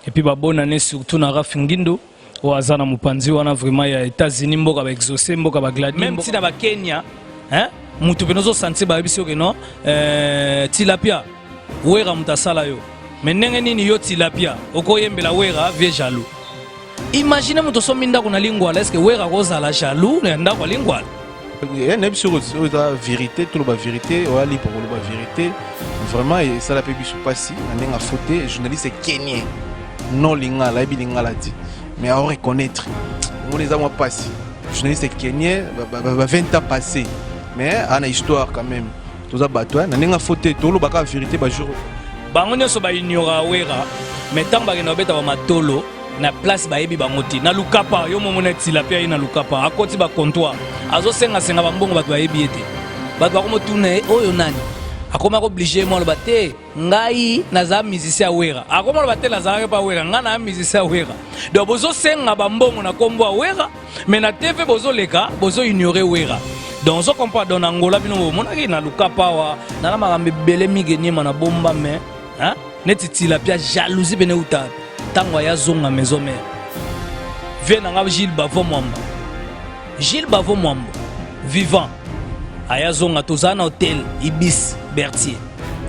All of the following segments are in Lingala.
et puis bonne année surtout na Rafingindo au Azana Mupanzi wana vraiment ya États-Unis mboka ba exaucer mboka ba gladi même si na ba Kenya hein mutu penozo sentir ba biso que non tilapia wera mutasala yo mais ndenge nini yo tilapia okoyembela wera vie jaloux. Imaginez muto so minda kuna lingwala est-ce que wera kozala jaloux na ndako lingwala. Il y a une vérité, tout le vérité, ou ali pour la vérité. Vraiment, ça l'a pas vu pas si. On a fauté, journaliste kenyan, non linga, la bilinga l'a dit. Mais à reconnaître, on les a moins passé. Journaliste kenyan, 20 ans passé. Mais on a histoire quand même. Tout ça battu, on a fauté, tout le baka vérité, bah jour. Bangonyo so ba ignora wera, mais tant ba na beta ba matolo. Na place ba yebi bangoti na lukapa yo momona tilapia ina lukapa akoti ba comptoir azo senga ba mbongo ba yebi ete ba ko motuna oyo nani akoma ko obligé mo lo bate ngai na za musicien wera akoma lo bate la za pa wera ngana musicien wera do bozo senga ba mbongo na kombo wera mais na TV bozo leka bozo ignorer wera donc zo comprend don Angola bino mona ki na lukapa wa na makambe bele migeni mana bomba mais hein neti tilapia jalousie bene uta tango ya zonga maison mère vient na Gilles Bavo Mwamba Gilles Bavo Mwamba vivant aya zonga tozana hôtel Ibis Berthier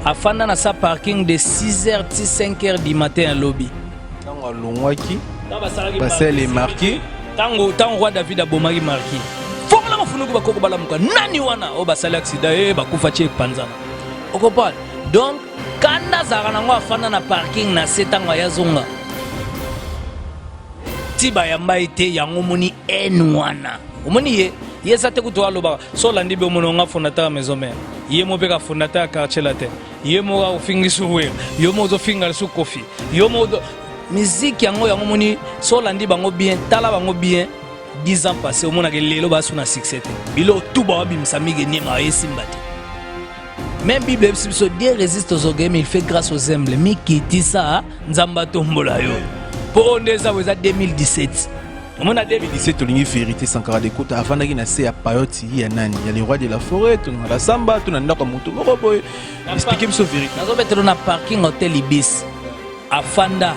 afanda na sa parking de 6h à 5h du matin à lobby tango longwaki basel est marqué tango roi David abomaki marqué fonga la funuku bakoko balamuka nani wana o basala accident bakufa che panzana okopal donc kanda zara nango afanda na parking na setango ya zonga tiba yamba ite yango moni enwana omoni ye yesa te kuto aloba so landi be mononga fondateur maison mère ye mo beka fondateur quartier latin ye mo ga ofingi suwe yo mo zo finga su kofi yo mo musique yango moni so landi bango bien tala bango bien 10 ans passé omona ke lelo ba suna succès bilo tuba bimsa mige nema yesimbate même Bible so Dieu résiste aux orgueils mais il fait grâce aux humbles mais qui dit ça nzamba tombola yo pour on est à 2017 on a 2017 on a vérité Sankara d'écoute avant d'aller na se ya payoti ya nani ya les rois de la forêt on a la samba tout na ndako mutu moko boy expliquer me so vérité nazo betelo na parking hôtel Ibis afanda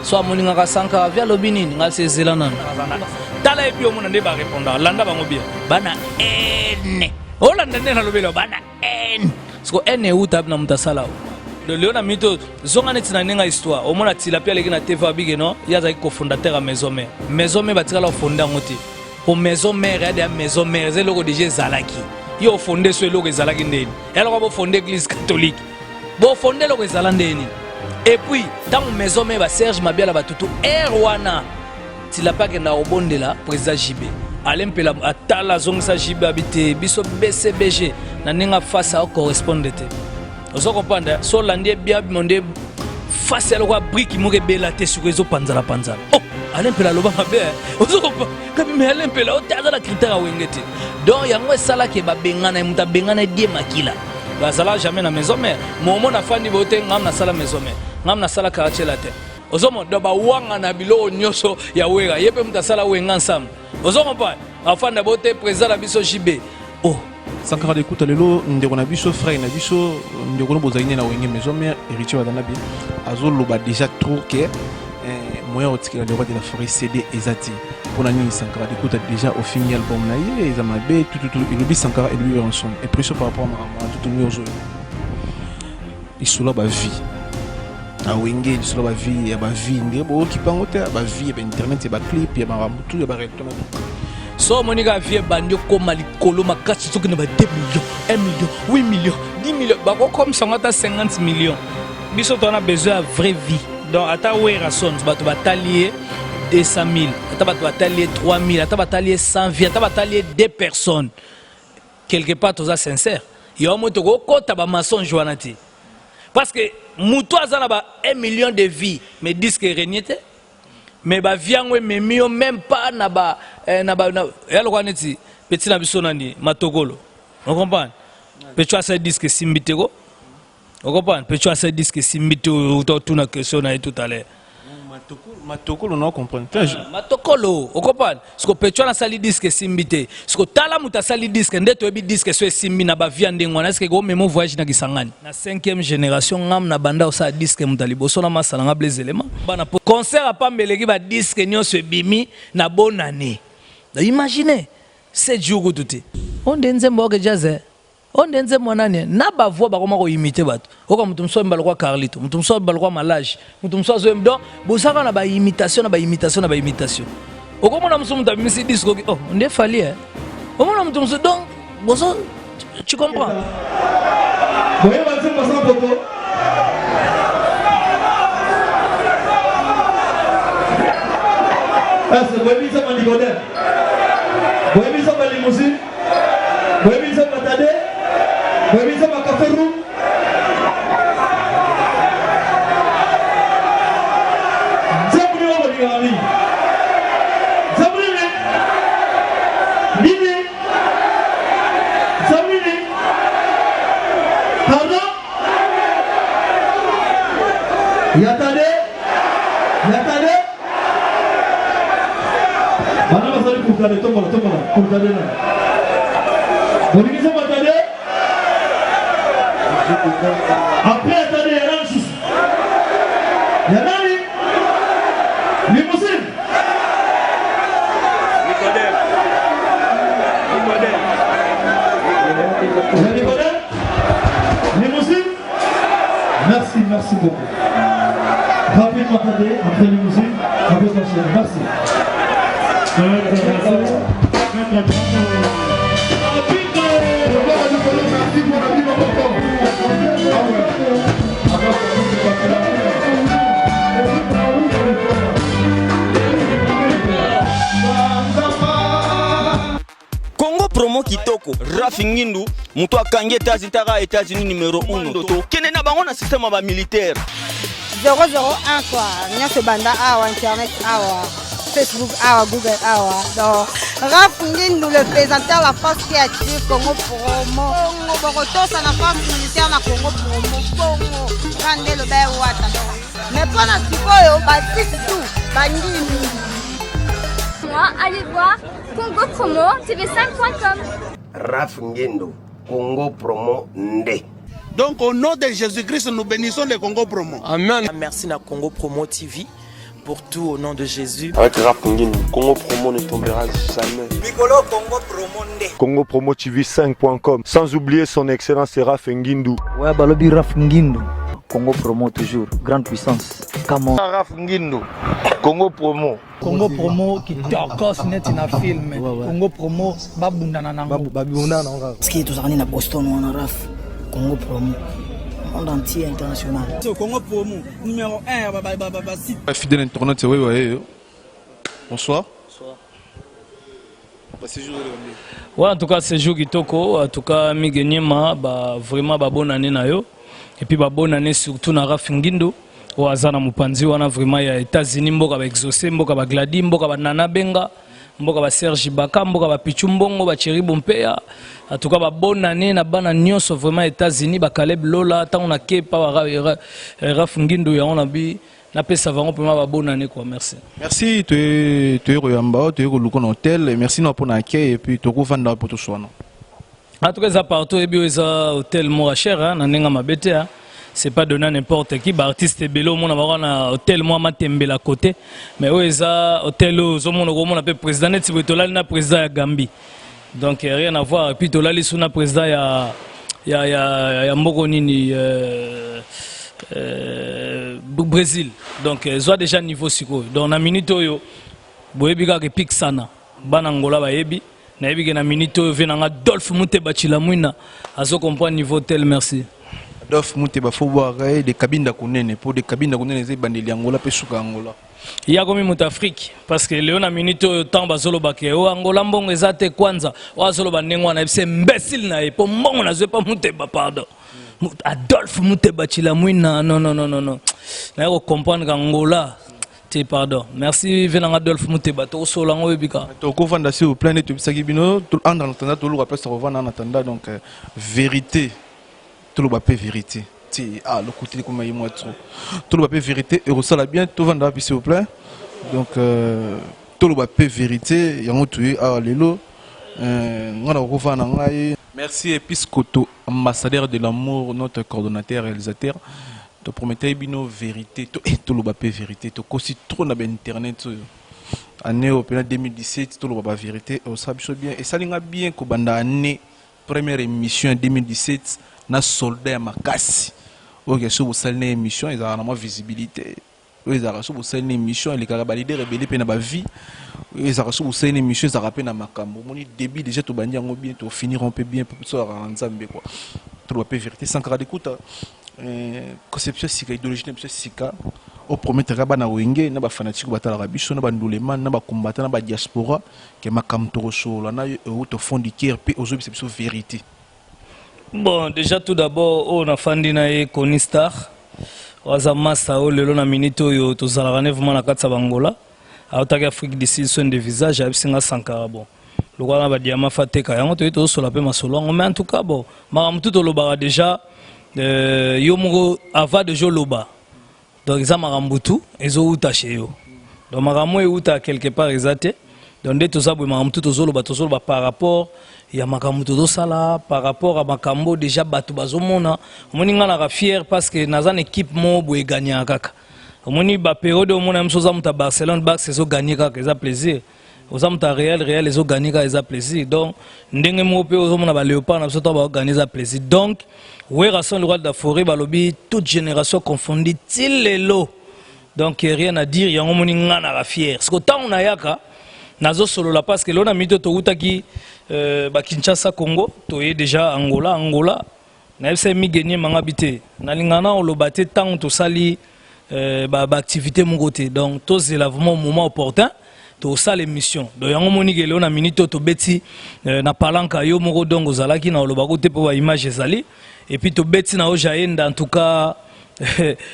so amoninga ka Sankara via lobinini ngal se zelana tala epi omona nde ba répondre landa bango bien bana ene olanda nde na lobelo bana ene sko ene uta na mutasala le Léona Mito zonga neti na nenga histoire au mona tilapia leki na TV abige no yaza ko fondateur à maison mère batika la fonda ngoti pour maison mère ya de maison mère ze loko déjà zalaki yo fondé so loko zalaki ndeni eloko bo fondé église catholique bo fondé loko zalandeni et puis dans maison mère ba Serge Mabiala batutu erwana tilapia kenda obondela président JB alempela atala zongisa JB habité biso BCBG na nenga face à correspondre vous comprenez so landie bien monde face à la brique mo rebela te sur réseau panzala oh alain pela loba mabe vous comprenez comme mais alain pela o taza la critère wengete donc yango sala ke ba bengana muta bengana die makila ba sala jamais na maison mère momo na fandi bote ngam na sala maison mère ngam na sala quartier la terre ozomo do ba wanga na bilo nyoso ya wera yepe muta sala wenga ensemble vous comprenez afanda bote président la biso JB oh Sankara d'écoute lelo ndeko na biso frère na biso ndeko no bozalini na wenge maison mère héritier wadana bien azolo ba déjà trop que moyen otikela le roi de la forêt CD ezati pour la nuit Sankara d'écoute déjà au final album na ye ezamabe tout il obi Sankara et lui ensemble et pression par rapport à tout le monde il sola ba vie a wenge il sola ba vie ya ba vie ndebo ki pangote ba vie ba internet ba clip ya ba tout ya ba retourner so monika vie bandi koma likolo makasi soki na ba 2 millions 1 million 8 millions 10 millions bako comme ça ngata 50 millions biso to na besoin à vraie vie donc ata wera son bato batalier 200 000 ata bato batalier 3 000 ata batalier 100 vies ata batalier 2 personnes quelque part toza sincère yo moto ko kota ba mensonge wana ti parce que muto azana ba 1 million de vies mais disque regnete mais ba viango memio même pas na ba yalo kwaneti petit na biso nani matokolo on comprend petit asa disque simbitego on comprend petit asa disque simbito to tuna question na tout à l'heure matokolo na comprendre matokolo okopana siko petro na sali disque simbité siko tala muta sali disque ndeto ebi disque so simbi na ba via ndengwana est-ce que go memo voyage na kisangani na 5e génération ngam na banda o sa disque mutali boso na masala nga blaze élément bana concert a pambeleki ba disque nyonso ebimi na bonne année imaginez 7 jours tout on denze mboke jazz on denze mwanani na ba voix ba koma ko imiter bato oka mutu mso mbalo kwa Carlito mutu mso mbalo kwa Malage mutu mso zo mdo bosaka na ba imitation okomona mso mutu abimisi disco oh nde fali omona mutu mso donc boso tu comprends voyez va dire passer photo c'est voyez ça Manigodem voyez ça limousine voyez ça Matade voyez ça café room Zamuni wa Boligami Zamuni Nini Zamuni Pardon Yatade Mana masali kurtade tombola kurtade na Boligisa Matade Après attendez Yana Chus Yana ni Limousine Nicodème Limousine Merci beaucoup Rapidement attendez après Limousine après Marcel merci Congo promo kitoko Rafingindu mutu akangi États-Unis numéro 1 to kene na bango na système ba militaire 001 quoi nyonso banda awa internet awa Facebook awa Google awa donc Rafingindu le présentateur la force créative Congo promo Borotosa la force militaire na Congo promo Congo Rande le bain wata mais pas na sikoyo batisi tout bangini allez voir Congo Promo tv5.com. Rafingindu Congo Promo Nde. Donc au nom de Jésus-Christ, nous bénissons le Congo Promo. Amen. Merci à Congo Promo TV pour tout au nom de Jésus. Avec Rafingindu, Congo Promo ne tombera jamais. Nicolo Congo Promo Nde. Congo Promo TV5.com. Sans oublier son excellence Rafingindu. Ouais, Balobi Rafingindu. Congo Promo toujours, grande puissance. Comment Rafingindu, Congo Promo. Congo Promo qui t'orcos net na film. Congo Promo babundana nango. Babundana nango. Ce qui est toujours na Boston ou en Raf. Congo Promo. Monde entier international. Congo Promo numéro 1 fidèle internaute ouais bonsoir. Ouais, en tout cas c'est jour kitoko en tout cas migenyema ba vraiment ba bonne année na yo et puis ba bonne année surtout na Rafingindu o azana mupanzi wana vraiment ya États-Unis mboka ba exaucé mboka ba Gladi mboka ba Nana Benga mboka ba Serge Baka mboka ba Pichumbongo ba Thierry Bompea en tout cas ba bonne année na bana nyonso vraiment États-Unis ba Caleb Lola tant on a kepa Rafingindu ya on a bi na pesa vango pour ma bonne année quoi merci tu es Royamba tu es Lukon Hotel et merci pour l'accueil et puis tu es vendre pour tout soir. En tout cas ça partout et bien ça hôtel moi cher hein na nenga mabete hein. C'est pas donné à n'importe qui, artiste bello mon avoir hôtel moi matembela côté mais ouais ça hôtel zo mon on appelle président net Tolali na président ya Gambie. Donc rien à voir et puis Tolali sous na président ya mboko nini Brésil. Donc zo déjà niveau siko. Donc na minute yo boyebi ka pique sana bana Angola ba yebi na yebi ke na minute yo venanga Adolphe Muteba Chilamwina azo comprendre niveau tel merci. Adolphe Muteba faut voir des cabines d'Akunene pour des cabines d'Akunene c'est bandeli Angola pe suka Angola. Il y a comme muta Afrique parce que Léon a minute temps bazolo baké o Angola mbongo ezate kwanza o azolo banengwa na c'est imbécile na e po mbongo na zo pas Muteba pardon. Adolphe Muteba Chilamwina non. Na ko comprendre qu'Angola pardon. Merci venant Adolphe Muteba to solango ebika. To ko vanda sur plein de tubisaki bino tout en attendant tout le place revendre en attendant donc vérité tout le bapé vérité. Ah, le côté comme il moi trop. Tout le vérité et ressort bien. Tout va dans s'il vous plaît. Donc tout le vérité. Il y a un tué à l'élo. Merci Episcoto, ambassadeur de l'amour, notre coordonnateur réalisateur. Tu promettais une vérité, tout le vérité. Tu aussi trop dans internet. Année au 2017, tout le vérité. On sait bien. Et ça l'est bien que banda année première émission en 2017, na soldat makasi. Ok, sur vous savez émission, ils ont vraiment visibilité. Ils ont sur vous savez émission, les gars validés rebelles pe na ba vie. Ils ont sur vous savez émission, ils ont rappelé na makambo. Mon début déjà tout bandi en bien, tout finir on peut bien pour ça ensemble quoi. Tout le vérité sans cara d'écoute. Conception sika idéologie na sika. Au promettre bana wenge na ba fanatique batala rabiso na ba ndulema na ba combattant na ba diaspora que makam toroso la na au fond du cœur pe aux obs vérité. Bon, déjà tout d'abord, on a fandi na Konistar. Waza massa o lelo na minito yo to zalaka vraiment na katsa bangola. Autaki Afrique du Sud soin de visage abisinga sankara bon. Lokwana ba diama fateka yango to sola pe masolo. Mais en tout cas bon, maram tout lobara déjà yo moko ava de joloba. Donc ils ont marambutu, ils ont utaché yo. Donc maramo e uta quelque part exaté. Donc dès tout ça marambutu to zoloba par rapport ya makambo to sala par rapport à makambo déjà batu bazomona moninga na fier parce que naza équipe mo boye gagner kaka moni ba période mona msoza muta Barcelone back saison gagner kaka ça plaisir aux muta Real les ont gagner kaka ça plaisir donc ndenge mo pe ozomona ba Léopard na soto ba gagner ça plaisir donc Werason le roi de la forêt ba lobi toute génération confondue til lelo donc rien à dire yango moninga na fier parce que tant on a yaka nazo solo la parce que l'on a mis de Toutaki Kinshasa Congo, tu es déjà Angola, na FCM mi gagné mangabité. Na lingana on le battait tant to sali activité mon côté. Donc tous c'est vraiment moment opportun to sali l'émission. Donc yango moni que l'on a minute to beti na palanka yo moko dongo zalaki na lo bakote pour image zali et puis to beti na ojaenda en tout cas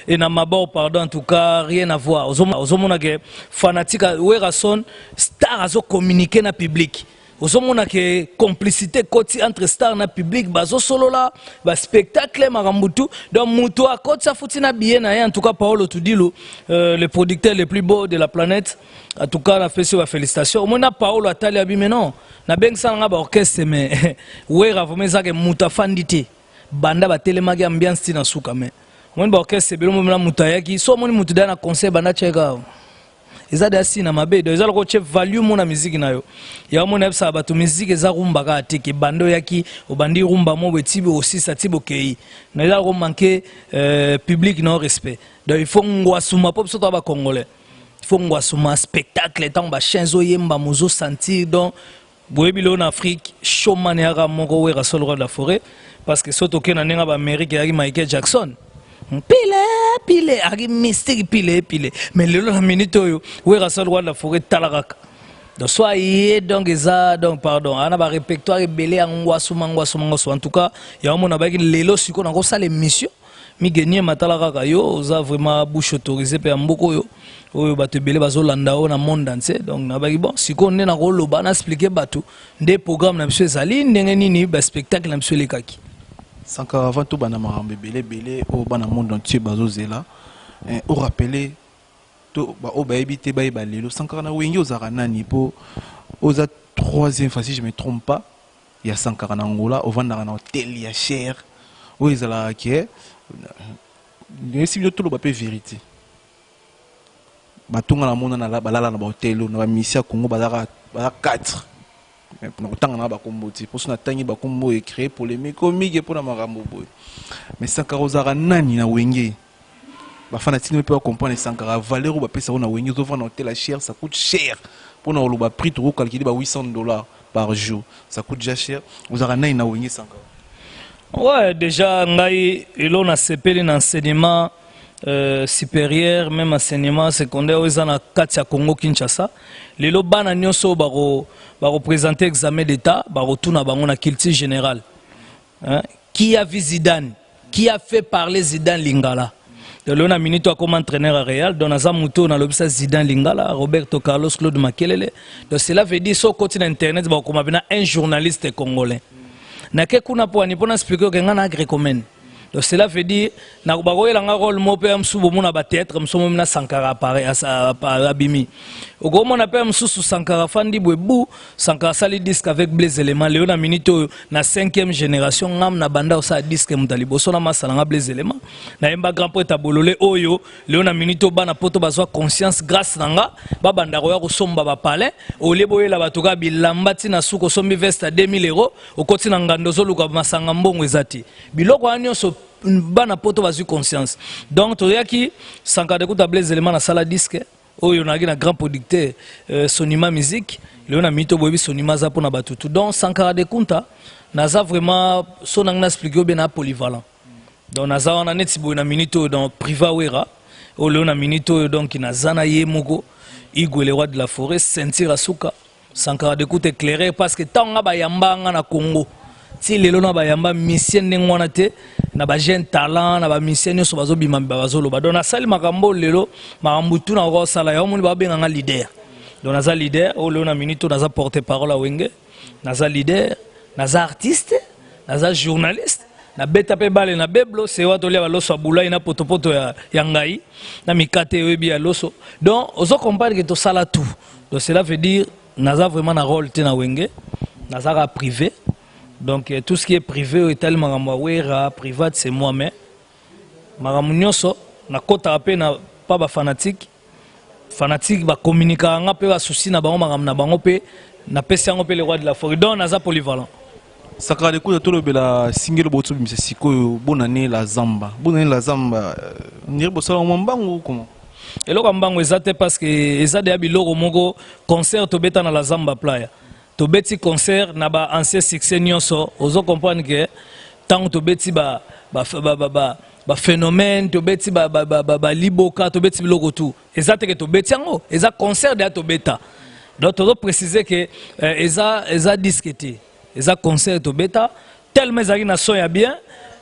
et na mabor pardon en tout cas rien à voir. Ozomona que fanatique Werason star azo communiquer na public. Ozomona que complicité côté entre star na public bazo solo là ba spectacle marambutu donc muto a côté ça fouti na bien na en tout cas Paolo Tudilo le producteur le plus beau de la planète en tout cas la fait sur félicitations mona Paolo atali abi mais non na beng sanga ba orchestre mais wera vraiment ça que muta fandité banda ba telemaki ambiance tina suka mais mon ba orchestre belo mo muta yaki so moni mutu dana concert banda cheka eza da sina mabe do eza ko chef value mona musique na yo ya mona epsa bato musique eza rumba ka teke bando yaki obandi rumba mo betibe aussi satibo kei na eza ko manquer public non respect donc il faut ngwasuma pop so ba congolais il faut ngwasuma spectacle tant ba chenzo yemba mozo sentir donc boyebilo en Afrique showman ya moko wera sol roi de la forêt parce que soto ke na nenga ba Amérique ya Michael Jackson pile agi mystique pile mais le la minute yo wera sol roi de la forêt talaraka donc soit donc ça donc pardon ana ba répertoire belé ngwasuma en tout cas ya mona ba ki lelo siko na ko sala émission mi gagner matalaraka yo za vraiment bouche autorisée pe mboko yo oyo bato belé bazolanda o na monde entier donc na ba ki bon siko ne na ko loba na expliquer bato des programmes na monsieur Zali ndenge nini ba spectacle na monsieur Lekaki Sankara avant tout bana marambe belé au bana monde entier bazozela au rappeler to ba o ba ebité ba lelo Sankara na wengi ozara nani po oza troisième fois si je me trompe pas il y a Sankara na Angola au vanda na hôtel ya cher où ils ala ke si bien tout le ba pe vérité batunga na mona na balala na ba hôtel na ba misia Congo bazara 4 pour autant na ba komboti pour ça tangi ba kombo et créer polémique comique pour na marambo boy mais Sankara ozara nani na wenge ba fanatique ne peut comprendre Sankara valeur ba pesa na wenge zo na hôtel cher ça coûte cher pour na lo ba prix to calculer ba $800 par jour ça coûte déjà cher ozara nani na wenge Sankara ouais déjà ngai ilo na sepeli na enseignement supérieur même enseignement secondaire aux na kati ya Congo Kinshasa lelo bana nyonso ba représenter examen d'état ba retourna bango na culture générale hein? Qui a vu Zidane qui a fait parler Zidane Lingala de l'on minute comme entraîneur à Real dans naza muto na lobisa Zidane Lingala Roberto Carlos Claude Makelele donc cela veut dire sur côté internet ba comme un journaliste congolais na ke kuna po ni pona expliquer que ngana recommande Donc cela veut dire na bakoyela nga rôle mo pe msubo mona ba théâtre msomo na Sankara apparaît abimi. Okomo na pe msusu Sankara fandi bwebu Sankara sali disque avec Blaise Element Léo na minito na 5e génération ngam na banda osa disque mutalibo so na masala nga Blaise Element na yemba grand poète bololé oyo Léo na minito bana poto bazwa conscience grâce nanga ba banda ko ya ko somba ba palais olebo yela batoka bilamba tina suko sombi veste à 2000 € okoti na ngando zo luka masanga mbongo ezati biloko anyo so bana poto bazu conscience donc toyaki Sankara de kuta Blaise Element na sala disque oyo na grand producteur Sonima musique Léo na mito boyebi Sonima za pona batutu donc Sankara de Kunta naza vraiment so nanga expliquer bien na polyvalent donc naza wana neti boy na minito dans priva wera o Léo na minito donc naza na ye moko Igwe le roi de la forêt sentir asuka Sankara de Kunta éclairé parce que tanga bayamba nga na Congo ti lelo na bayamba mission ndengwana te na ba jeune talent na ba mission so bazo bima bazo ba dona sali makambo lelo makambo tu na ko sala ya moni ba benga nga leader donc naza leader o lelo na minito naza porte parole a wenge naza leader naza artiste naza journaliste na beta pe bale na beblo se wato lia loso abula ina potopoto ya ngai na mikate webi ya loso donc ozo comprendre que to sala tout donc cela veut dire naza vraiment na rôle te na wenge naza privé. Donc tout ce qui est privé est tellement privat c'est moi mais maramunyoso na kota apé na pas ba fanatique ba communiquer nga pe ba souci na bango maram na bango pe na pesi ngo pe le roi de la forêt donc naza polyvalent. Sankara de Kunta tolo bela single botso bimse sikoyo bonane la zamba ndire bosala mbangu comment eloko mbangu ezate parce que ezade ya biloko moko concert to beta na la zamba playa to beti concert na ba ancien succès nyonso ozo comprendre que tant to beti ba phénomène to beti ba liboka to beti biloko tout ezate que to beti yango eza concert de to beta donc to préciser que eza disqueté eza concert to beta tellement ezaki na son ya bien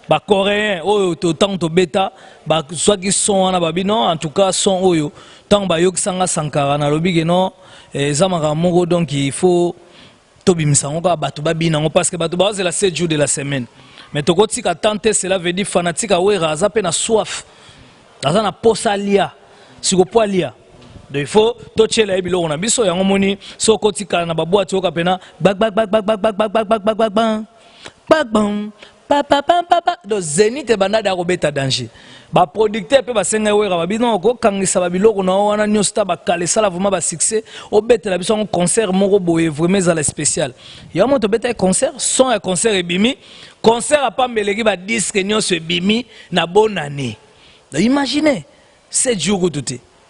ba coréen oyo to tant to beta ba soit qui son wana ba bino en tout cas son oyo tant ba yokisanga Sankara na lobi que non eza makamoko donc il faut parce que c'est la 7 jours de la semaine. Mais tu as tenté, cela veut dire fanatique à ouera, à peine soif. Dans un posalia, si vous pouvez lire. Donc il faut toucher la bilo on a biso ya ngomoni so kotika na babwa tu kapena bag do zenite banada robeta danger. Ba producteur pe ba senga wera ba bino ko kangisa ba biloko na wana nyosta ba kale sala vraiment ba succès o bete la biso un concert moko boye vraiment à la spécial ya mo to bete concert son un concert e bimi concert a pas meleki ba disque nyonso bimi na bonne année imaginez 7 jours tout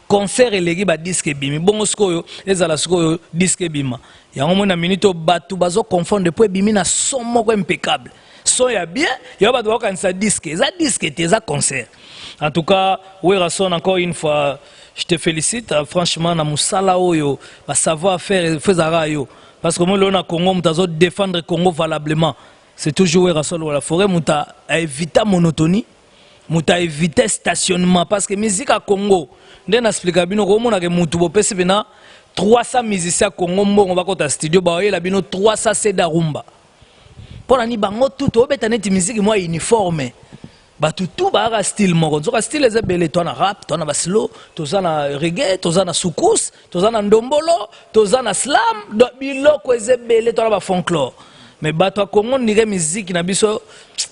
concert eleki ba disque bimi bongo skoyo ezala skoyo disque bima ya mo na minute batu bazo confondre depuis bimi na son moko impeccable son ya bien ya ba doka kanisa disque eza concert. En tout cas, Werason, encore une fois, je te félicite. Franchement, na musala oyo, ba savoir faire faisara yo. Parce que moi, là, on a Congo, on défendre Congo valablement. C'est toujours Werason ou la forêt, on a évité monotonie, on a évité stationnement. Parce que musique à Congo, on a expliqué, on a mutu bo pesi bena 300 musiciens Congo, on va côté studio, ba la bino 300 c'est rumba. Pour la ni bango tout au bétanet musique moi uniforme. Tout ba style moko nzoka style eza bele to na rap to na baslo to za na reggae to za na soukous to za na ndombolo to za na slam do biloko eza bele to na ba folklore mais bato a Congo ndike musique na biso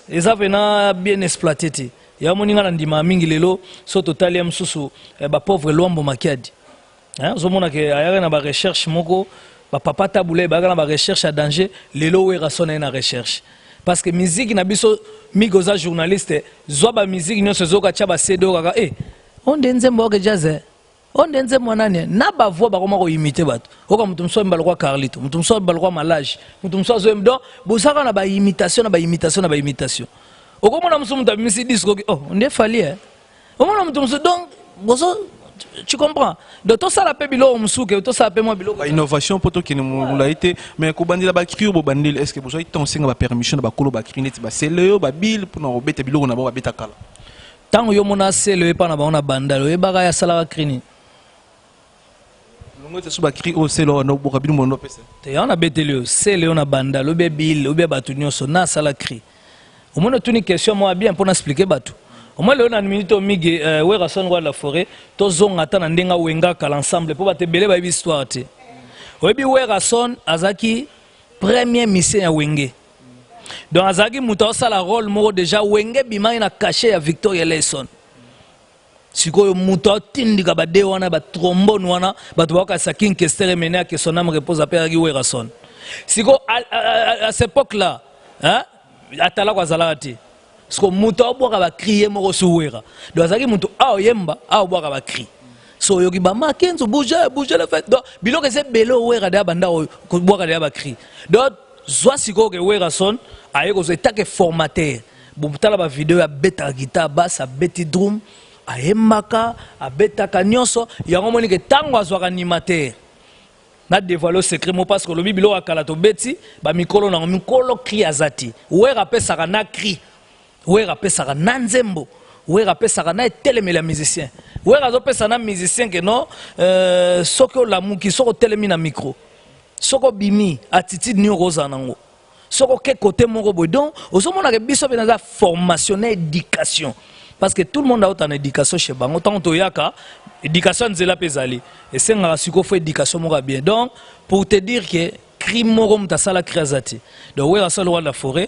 eza vena bien exploité ya moninga na ndima mingi lelo so total ya msusu ba pauvre Lwambo Makiadi hein zo mona ke ayaka na ba recherche moko ba papa tabule ba na ba recherche à danger lelo we rasona na recherche. Parce que musique na biso migoza journaliste zoba musique nyonso zoka chaba sedo kaka on denze mboke jazz on denze mwanane na ba voix ba koma ko imiter bato oka mutu mso mbalo kwa Carlito mutu mso mbalo kwa Malage mutu mso zo mdo bosaka na ba imitation okomona mso mutu misi disco on est fali omona mutu mso donc boso tu comprends donc tout ça la pe bilo msuke tout ça pe moi bilo innovation poto qui nous l'a été mais ko bandila ba crier bo bandil est-ce que vous avez ton singa ba permission ba kolo ba crinet ba seleo ba bill pour na beta bilo na ba beta kala tango yo mona seleo pa na ba ona bandalo e ba ya sala ba crini longo te suba cri au selo no bo kabilo mono pese te ya na betelio seleo na bandalo be bill ou be batunyo so na sala cri Au moins tu une question moi bien pour expliquer batou. Au moins le na minute migi Wera Son roi de la forêt to zonga ta na ndenga wenga kala ensemble pour te belé ba histoire te. Oyebi Wera Son azaki premier mission ya wenge. Donc azaki muto sala rôle moko déjà wenge bima ina caché ya Victoria Lesson. Sikoyo muto tindika ba de wana ba trombone wana ba to ka sakin kestere mena que son âme repose à Père Wera Son. Siko à cette époque là, hein, atala kwa zalati. Siko muto aboka ba crier moko suwera. Donc azaki muto a yemba a aboka ba cri. So yoki ba makenzo bouger le fait. Donc biloko c'est belo wera da banda ko boka da ba cri. Donc soit siko ke Wera Son ayeko so etake formateur. Bumutala ba vidéo ya beta guitare basse a beti drum. Ayemaka abetaka nyonso yango moni ke tango azwaka animateur na dévoiler secret mo parce que le bibilo akala to beti ba mikolo na mikolo cri azati Wera pesaka na cri Wera pesaka na nzembo Wera pesaka na telemela musicien Wera zo pesa na musicien que non soko la muki soko telemi na micro soko bimi attitude ni rosa nango soko ke côté moko boy donc ozomona ke biso be na formation na éducation. Parce que tout le monde a autant d'éducation chez Bango. Tant que yaka, éducation nzela pezali. Et c'est un siko fait éducation mora bien. Donc, pour te dire que crime morom ta sala créazati. Donc, Wera Son roi de la forêt,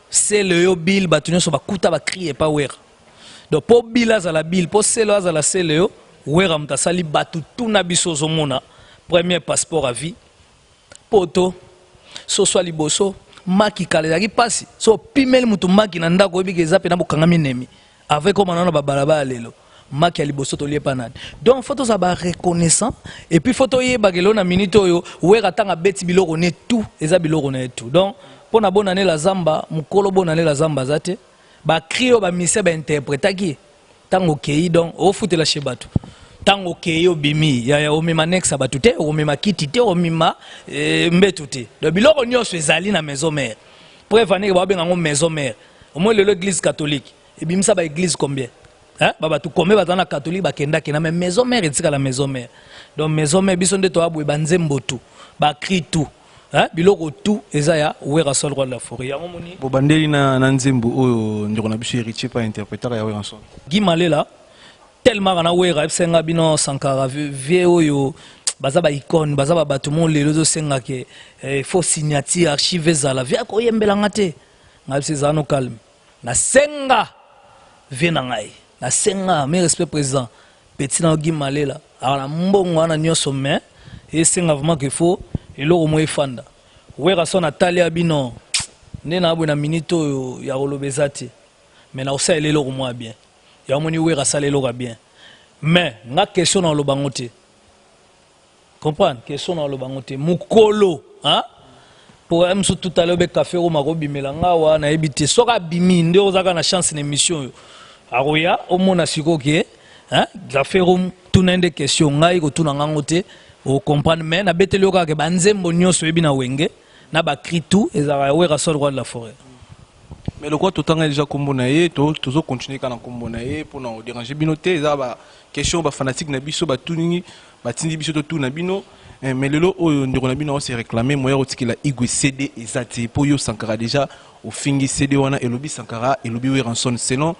c'est le yo bill batunyo so bakuta ba crier pas Wera. Donc, pour bill à la bill, pour c'est à la c'est le yo, Wera mta sali batu tout na biso zomona. Premier passeport à vie. Poto, so soit liboso, maki kalezaki pasi. So pimel mutu maki na ndako obi kezape na bokanga minemi. Avec comme on a babalaba lelo maki aliboso to lié panade donc photo ça ba reconnaissant et puis photo yé bagelo na minute yo Wera tanga beti biloko ne tout eza biloko ne tout donc pour na bonne année la zamba mukolo bonne année la zamba zate ba crio ba mise ba interprétaki tango kei donc au foot la chebatu tango kei yo bimi ya o mema nexa batute o mema kitite o mema mbetute donc biloko nyonso ezali na maison mère prévenir ba benga ngo maison mère au moins l'église catholique. Et bien ça va église combien? Hein? Baba tu combien batana catholique bakenda kina mais maison mère et la maison mère. Donc maison mère bison de toi boy banzembo tout. Ba cri tout. Hein? Biloko tout ezaya Wera Son roi de la forêt. Yango moni. Bo bandeli na nzembo oyo ndiko na biso héritier pas interpréteur ya Wera Son. Gimalela tellement na Wera senga bino Sankara vie oyo baza ba icône baza ba batumo lelo zo senga ke faut signature archive zala via ko yembela ngate. Ngabisi zano calme. Na senga venangai na senga mes respect président petit na Gimalela ala mbongo ana nyoso mais et senga vraiment qu'il faut et lo mo efanda Wera Son atali abino nena abona minito ya rolobezati mais na osa elelo ko mo bien ya moni Wera salelo ka bien mais nga question na lobangote comprendre question na lobangote mukolo hein. Pour M tout à l'heure café au Marobi Melanga na ebité soka bimi nde ozaka na chance na émission aroya au mona siko ke hein café room tout n'ende question ngai ko tuna ngangote o comprendre mais na betelo ka ke banzembo nyonso ebi na wenge na ba cri tout ezaka Wera Son roi de la forêt. Mais le quoi tout temps déjà combo na ye toujours continuer kana combo na ye pour na déranger binoté ezaka ba question ba fanatique na biso ba tuningi ba tindi biso to tout na bino. Mais le lot où on a s'est réclamé, moi aussi qu'il a igwe CD et zati pour yo Sankara déjà au fingi CD wana et lobby Sankara et lobby Wera Son selon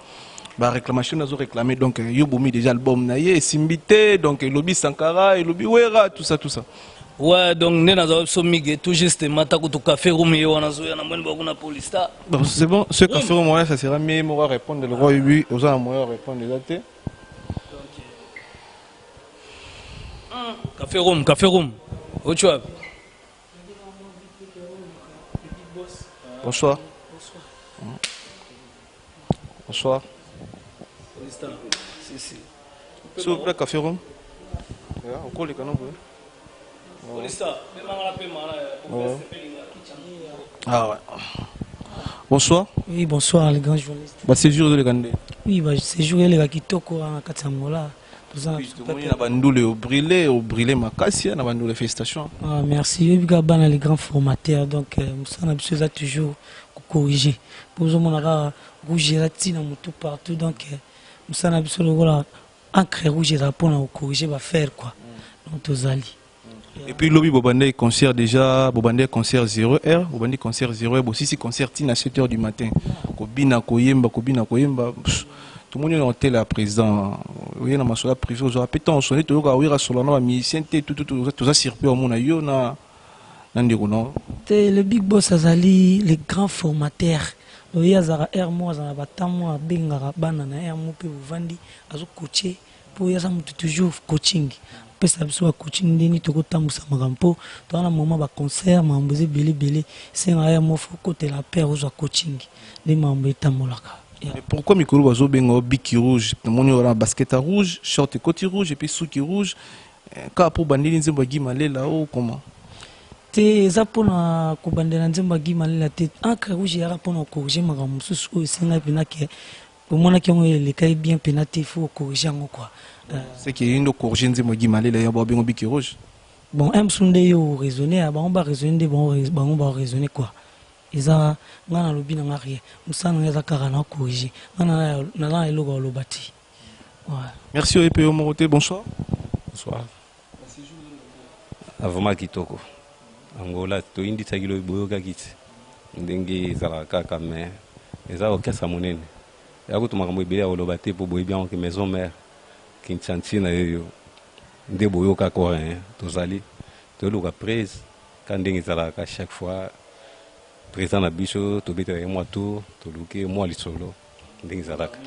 la réclamation nous a réclamé donc yo bomi déjà album naie simbité donc lobby Sankara et lobby Wera tout ça. Ouais donc nena za somige tout juste mata ko to café room yo wana zo na mwen ba kuna police ta. Bon c'est bon ce café room ça sera mieux moi répondre le roi lui aux a moi répondre zati. Café room. Où tu vas? Bonsoir. Bonsoir. S'il vous plaît, café room. Ah ouais. Bonsoir. Oui, bonsoir les grands journalistes. Bah, c'est jour de les oui, bah, c'est jour les gars qui toquent à Katsamola. brûlé ma casse, on a bandou félicitations. Merci. Les grands formateurs, donc on a besoin toujours corriger. Pour nous, on a rouge et tout partout, donc on a besoin encre rouge et pour corriger, va faire quoi. Donc aux alliés. Et puis lobby Bobandé concert déjà, Bobandé concert 0h, Bobandé concert 0h, aussi concert à 7h du matin. kobina koyemba tout le monde est en tel à présent oui na masola privé aux appétents sonné to ka wira solo na musicien tout ça circuit au monde yo na ndeko non le big boss azali les grands formateurs oyo azara air mo azana batamo abengaka bana na air mo pe buvandi azo coacher po yaza mutu toujours coaching pesa biso ba coaching ndeni tokotambusa makampo to na moment ba concert mamboze belé c'est na air mo fo côté la paire aux coaching de mambo etamolaka. Mais pourquoi Mikolo Bazo bengo biki rouge mon aura basket rouge short et côté rouge et puis souki rouge ka pour bandeli nzembo gimale là ou comment te eza mpona kobandela nzembo agimalela te encre rouge yaka mpona okorige makambo mosusu oyo esengai mpena ke omonaki yango elekai bien mpena te fo okorige yango kua c'est que yindo korige nzembo agimalela ya babengo biki rouge bon msu nde yo raisonne bango baraisonne nde bango baraisonne kua eza nga nalobi na nga rien mosala nanga eza kaka na okorige nga naza na eloko aloba te. Merci Epe Morote, bonsoir. Bonsoir. Avoma kitoko Angola toindi tsagilo boyoka kiti ndenge ezala kaka me eza okesa monene yakutu makambo ebele ya koloba te mpo boyebi yango ke maison mère Kinshasa na yoyo nde boyoka korin tozali toluka prise ka ndenge ezalaka chaque fois président na biso tobetaka ye mwa tour toluki mwa lisolo ndenge ezalaka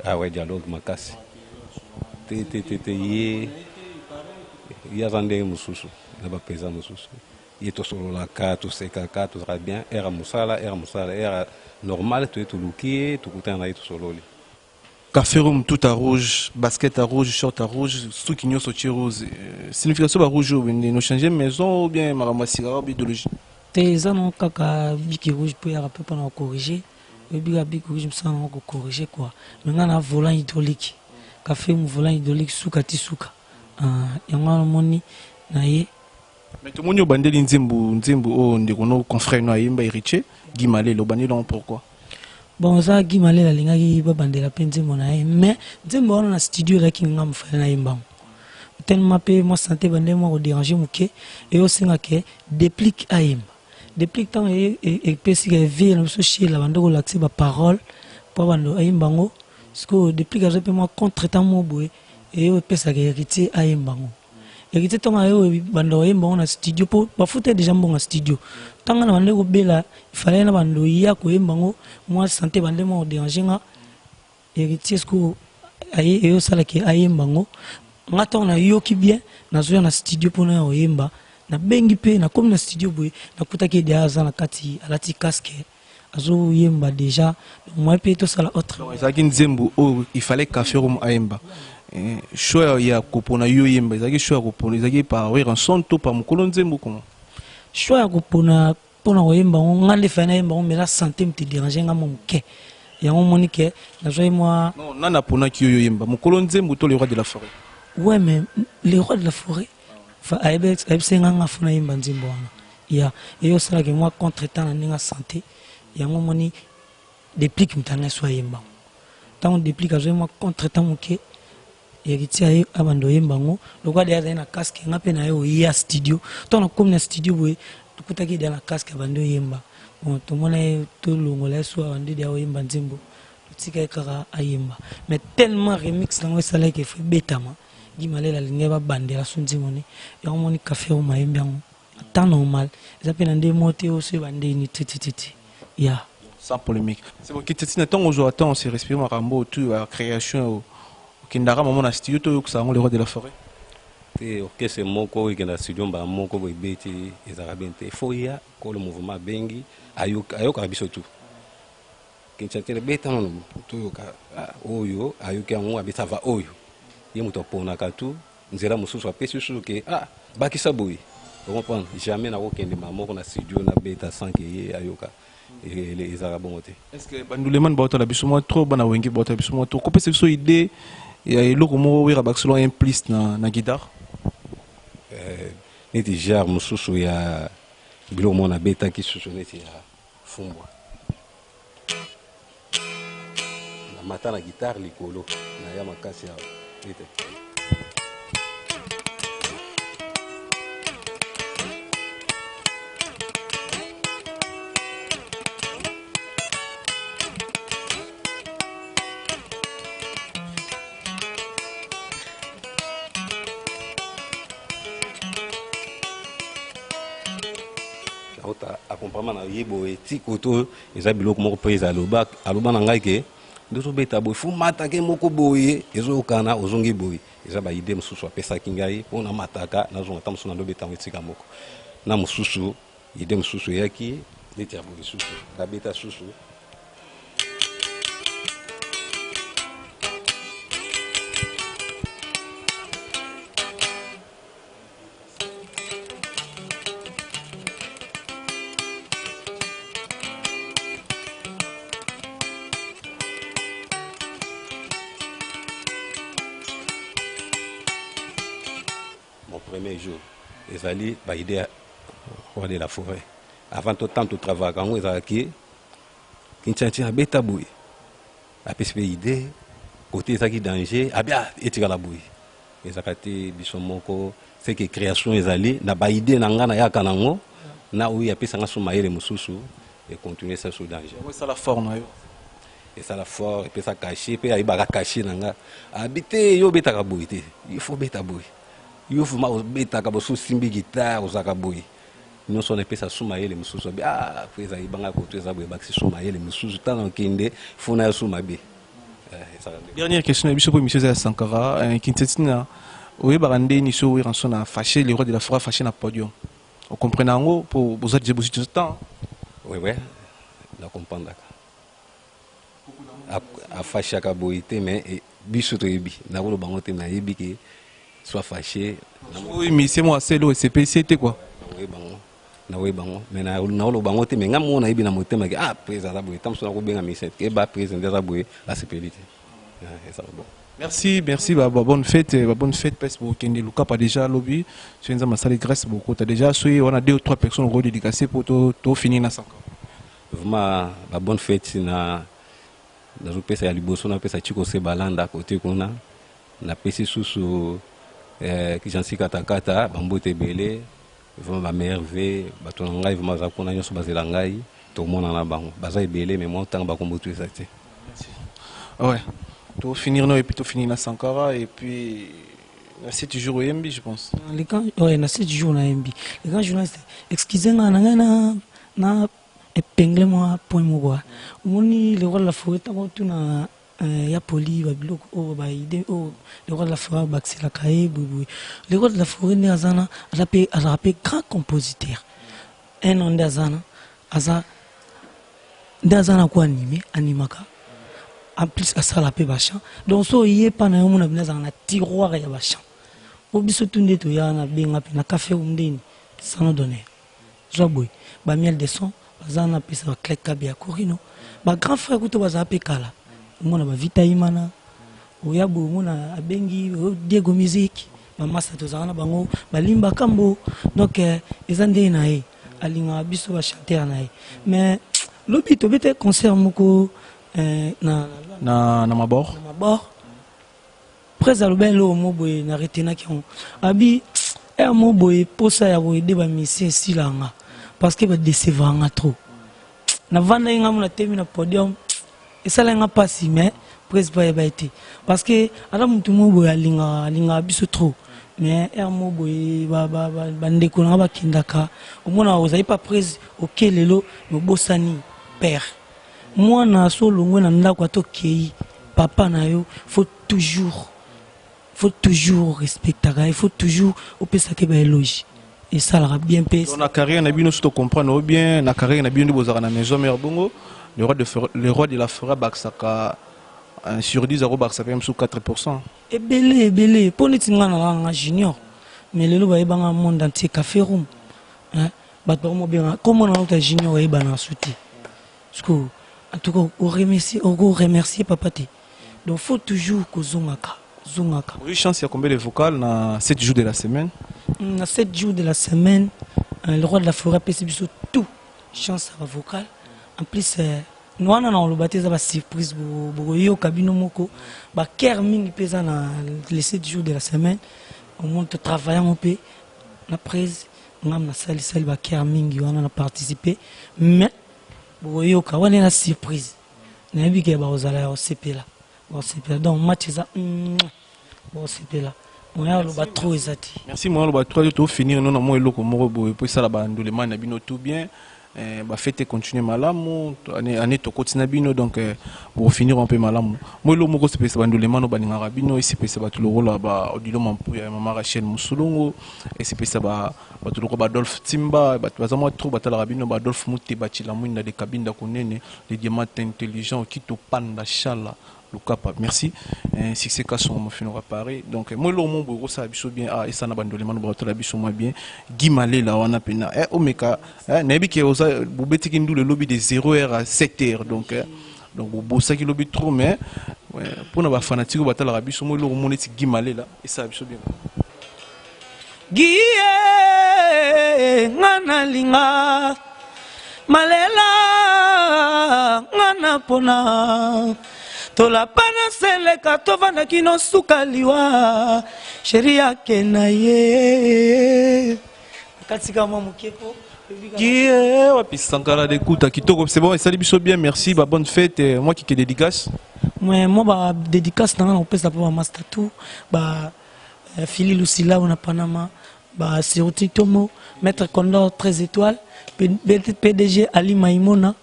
awa dialogue makasi te ye aza ndenge mosusu na baprésident mosusu ye tosololaka tosekaka tozala bien era mosala era normal toye toluki ye tokutana na ye tosololi café room tout à rouge basket à rouge short à rouge suki nyonso tie rouge signification ba rouge wende no changer maison ou bien makambo sigara ou idéologie te eza no kaka biki rouge mpo yaka mpe mpona kocorrige oyebika biki rouge mosala nango kocorrige kua me nga na volant hydraulique café mu volant hydraulique suka ti suka yango wana omoni na ye. Mais tout le monde a bandé nzembo oh ndeko no confrère no ayemba héritier Guy Malé lo bandé donc pourquoi bon ça Guy Malé la lingaki ba bandela pe nzembo na ye mais nzembo wana na studio la kinga mfana na yemba tellement pe moi santé bandé moi ko déranger muke et aussi ngake déplique ayemba déplique tant et pesi ka vie na so chez la bando ko l'accès ba parole pour bando ayemba ngo parce que déplique a pe moi contre tant mo boy et pesa ka héritier ayemba ngo héritier tant ayo bando ayemba ngo na studio po ba fouter déjà bon studio tant na bando ko bela il fallait na bando ya ko yemba ngo moi santé bande mo déranger nga héritier ce que aye et ça la ki ayemba ngo ngata na yoki bien na zo na studio po na oyemba na bengi pe na comme na studio boy na kutaki dia za na kati alati casque azo yemba déjà moi pe to sala autre ezaki nzembo oh il fallait café room ayemba choix ya kopona yo yemba ezaki choix kopona ezaki par oui en son to par mukolo nzembo comment choix ya kopona pona oyemba ngande fa na yemba mais la santé me te déranger nga mon ke yango monique na zo moi non nana pona ki yo yemba mukolo nzembo to le roi de la forêt ouais mais les rois de la forêt fa aibe senga nga funa yemba nzembo wana ya yo sala ke moi contre temps na ninga santé yango moni déplique mtanga so yemba tant déplique azo moi contre temps muke héritier abando yemba ngo lokwa dia na casque nga pe na yo ya studio tant na comme na studio boy tukutaki dia na casque abando yemba bon to mona to longola so abando dia yemba nzembo tika kaka ayemba mais tellement remix nango sala ke fe betama Guy Malé la ligne ba bandela sunzi moni yango moni café o mayemba ngo temps normal ça pe na nde moté o se bande ni titi ya sans polémique c'est bon kitati na temps aujourd'hui on se respire makambo tout la création kindara maman na studio to ko sango le roi de la forêt te orchestre moko ikenda studio ba moko bo ibeti ezara bente foya ko le mouvement bengi ayoka biso tout kinchantele beta no to yoka oyo ayoka ngo abita va oyo ye muto pona katu nzela mususu apesi susu ke bakisa boy vous comprenez jamais na kokende moko na studio na beta sans que ye ayoka les arabes est-ce que banduleman baota la biso mo trop bana wengi baota la biso mo trop kopesa biso idée ya eloko mo wira bakselon implice na guitare neti jar mususu ya bilo mo na beta ki susu neti ya fumbwa na mata na guitare likolo na ya makasi ya neti nauta accompagnement na yebo eti koto eza biloko moko prise aloba na ngai ke ndoto beta boy fu matake moko boye ezokana ozongi boye eza ba idée mosusu apesaki ngai mpona mataka nazonga ta mosusu nalobetango etika moko na mosusu idée mosusu eyaki neti ya boye susu nabeta susu. Premier jour, ils allaient aider à regarder la forêt. Avant tout temps, tout travail, quand ils allaient, ils ont bêta bouille. Après, c'est idée, côté ça qui danger, ah bien, et tu vas la bouille. Ils ont été bisomoko, c'est que création ils allaient, n'a pas idée n'anga na ya kanango, na oui après ça n'a soumaé les mususu et continuer ça sous danger. Oui, ça la forme. Et ça la forme, et puis ça caché, puis il va cacher n'anga. Habiter, yo bêta kabouille, il faut bêta bouille. Il faut que beta kabo sous simbi guitare aux akaboui. Nous sommes des personnes soumaillées les mususu. Ah, après ça, il banga côté ça, il baxi soumaillé les mususu. Tant qu'on kinde, faut na soumaillé. Dernière question, monsieur pour monsieur Sankara, Kintetina, oui, barande ni so oui rançon a fâché les rois de la forêt fâché na podium. Vous comprenez en gros pour vous êtes tout ce temps. Oui, oui, je comprends d'accord. A fâché akaboité mais biso to yebi. Na ko lo bango te na yebi ke soit fâché. Oui, mais c'est moi, c'est l'OSCP, c'était quoi? Oui, bon. Oui, bon. Mais na lo bango te mais ngam mona ibi na motema ke président Zaboué, tam so na ko benga mission ke ba président Zaboué la CPLT. Ça va bon. Merci, bonne fête parce que Kende Luka pas déjà lobby, tu viens de m'installer grâce beaucoup. Tu as déjà on a 2 ou 3 personnes redédicacées pour tout finir dans 5 ans. Vraiment la bonne fête na zo pesa ya liboso na pesa chiko se balanda côté kuna na pesi susu Kijansi katakata bambote belé vraiment ba merveille bato na ngai vraiment za kona nyoso bazela ngai to mona na bango baza belé mais mon temps ba kombotu ezati. Ouais. To finir no et puis to finir na Sankara et puis na 7 jours au MB je pense. Les gars ouais na 7 jours na MB. Les gars journalistes excusez-moi na épingle moi point moi. Moni le roi de la forêt tango tuna ya poli ba biloko o ba idée o le roi de la forêt baxi la kae boui. Le roi de la forêt ne azana arape grand compositeur. Un an d'azana d'azana ko animaka. En plus à ça la pe bachan. Donc so yé pa na yo na bina na tiroir ya bachan. O biso tunde to ya na benga pe na café umdeni sans donner. Joboy ba miel de son bazana pesa ba clé kabia korino. Ba grand frère kuto bazape kala. Mona ba vita imana oyabu mona abengi Diego musique ba masa to zana bango balimba kambo donc ezande na e alinga biso ba chanter na e mais lobi to bete concert moko na mabord presa lobelo moboye na retena ki on abi moboye posa ya boye de ba mission silanga parce que ba décevanga trop na vanda inga mona temi na podium et ça là pas si mais presque pas été parce que ala mutu moboye alinga biso trop mais moboye ba ndeko na ba kindaka omona ozai pas prise OK lelo no bosani père moi na solo ngwe na ndako atokei papa na yo faut toujours respecter il faut toujours opesa ke ba éloge et ça la bien payé on a carrière na bino surtout comprendre bien na carrière na bino bozaka na maison mère bongo le roi de la forêt baxaka sur 10 euros baxaka même sous 4%. Et belé pour neti ngana junior mais lelo ba ebanga monde entier café room hein ba to mo bien comment on a junior e bana souti parce que en tout cas on remercier papa te donc faut toujours que zongaka. Oui, chance, il y a combien de vocales dans 7 jours de la semaine? Dans 7 jours de la semaine, le roi de la forêt peut se tout. Chance à la vocale. En plus, nous avons le baptême de surprise. Nous avons les 7 jours de la semaine. On monte travailler un peu. Après, nous avons participé. Mais, nous avons une surprise. Nous avons une surprise. Donc match ça bon c'était là moya loba trop ezati. Merci moya loba trop to finir non moi eloko moko boye po sala ba ndolema na bino tout bien. Ba fête continuer malamu année to continue bino donc pour finir un peu malamu. Moi lo moko se pesa ba ndolema no baninga rabino isi pesa ba tuloko la ba odilo mampu ya mama Rachel Musulungu isi pesa ba tuloko ba Adolphe Timba ba bazamo trop batala rabino ba Adolphe Muté ba chilamu na de cabine kunene les diamants intelligents qui to panda chala. Merci. Si c'est cas on finira Paris. Donc moi le monde gros ça biso bien et ça na bandolema no batala biso moi bien Guy Malé là on a pena omeka nebi ki oza bobeti ki le lobby de 0h à 7h donc bo ça qui lobby trop mais pour na ba fanatique batala biso moi le monde ti Guy Malé là et ça biso bien Guy ngana linga malela ngana pona tola pana seleka tovanda kino sukaliwa sheria kenaye katika mwa mukepo Guy wapi Sankara d'écoute kitoko c'est bon et salut biso bien merci ba bonne fête moi qui dédicace moi ba dédicace na on pesa pour master tout ba Fili Lucila on a Panama ba Siruti Tomo maître Condor 13 étoiles PDG Ali Maimona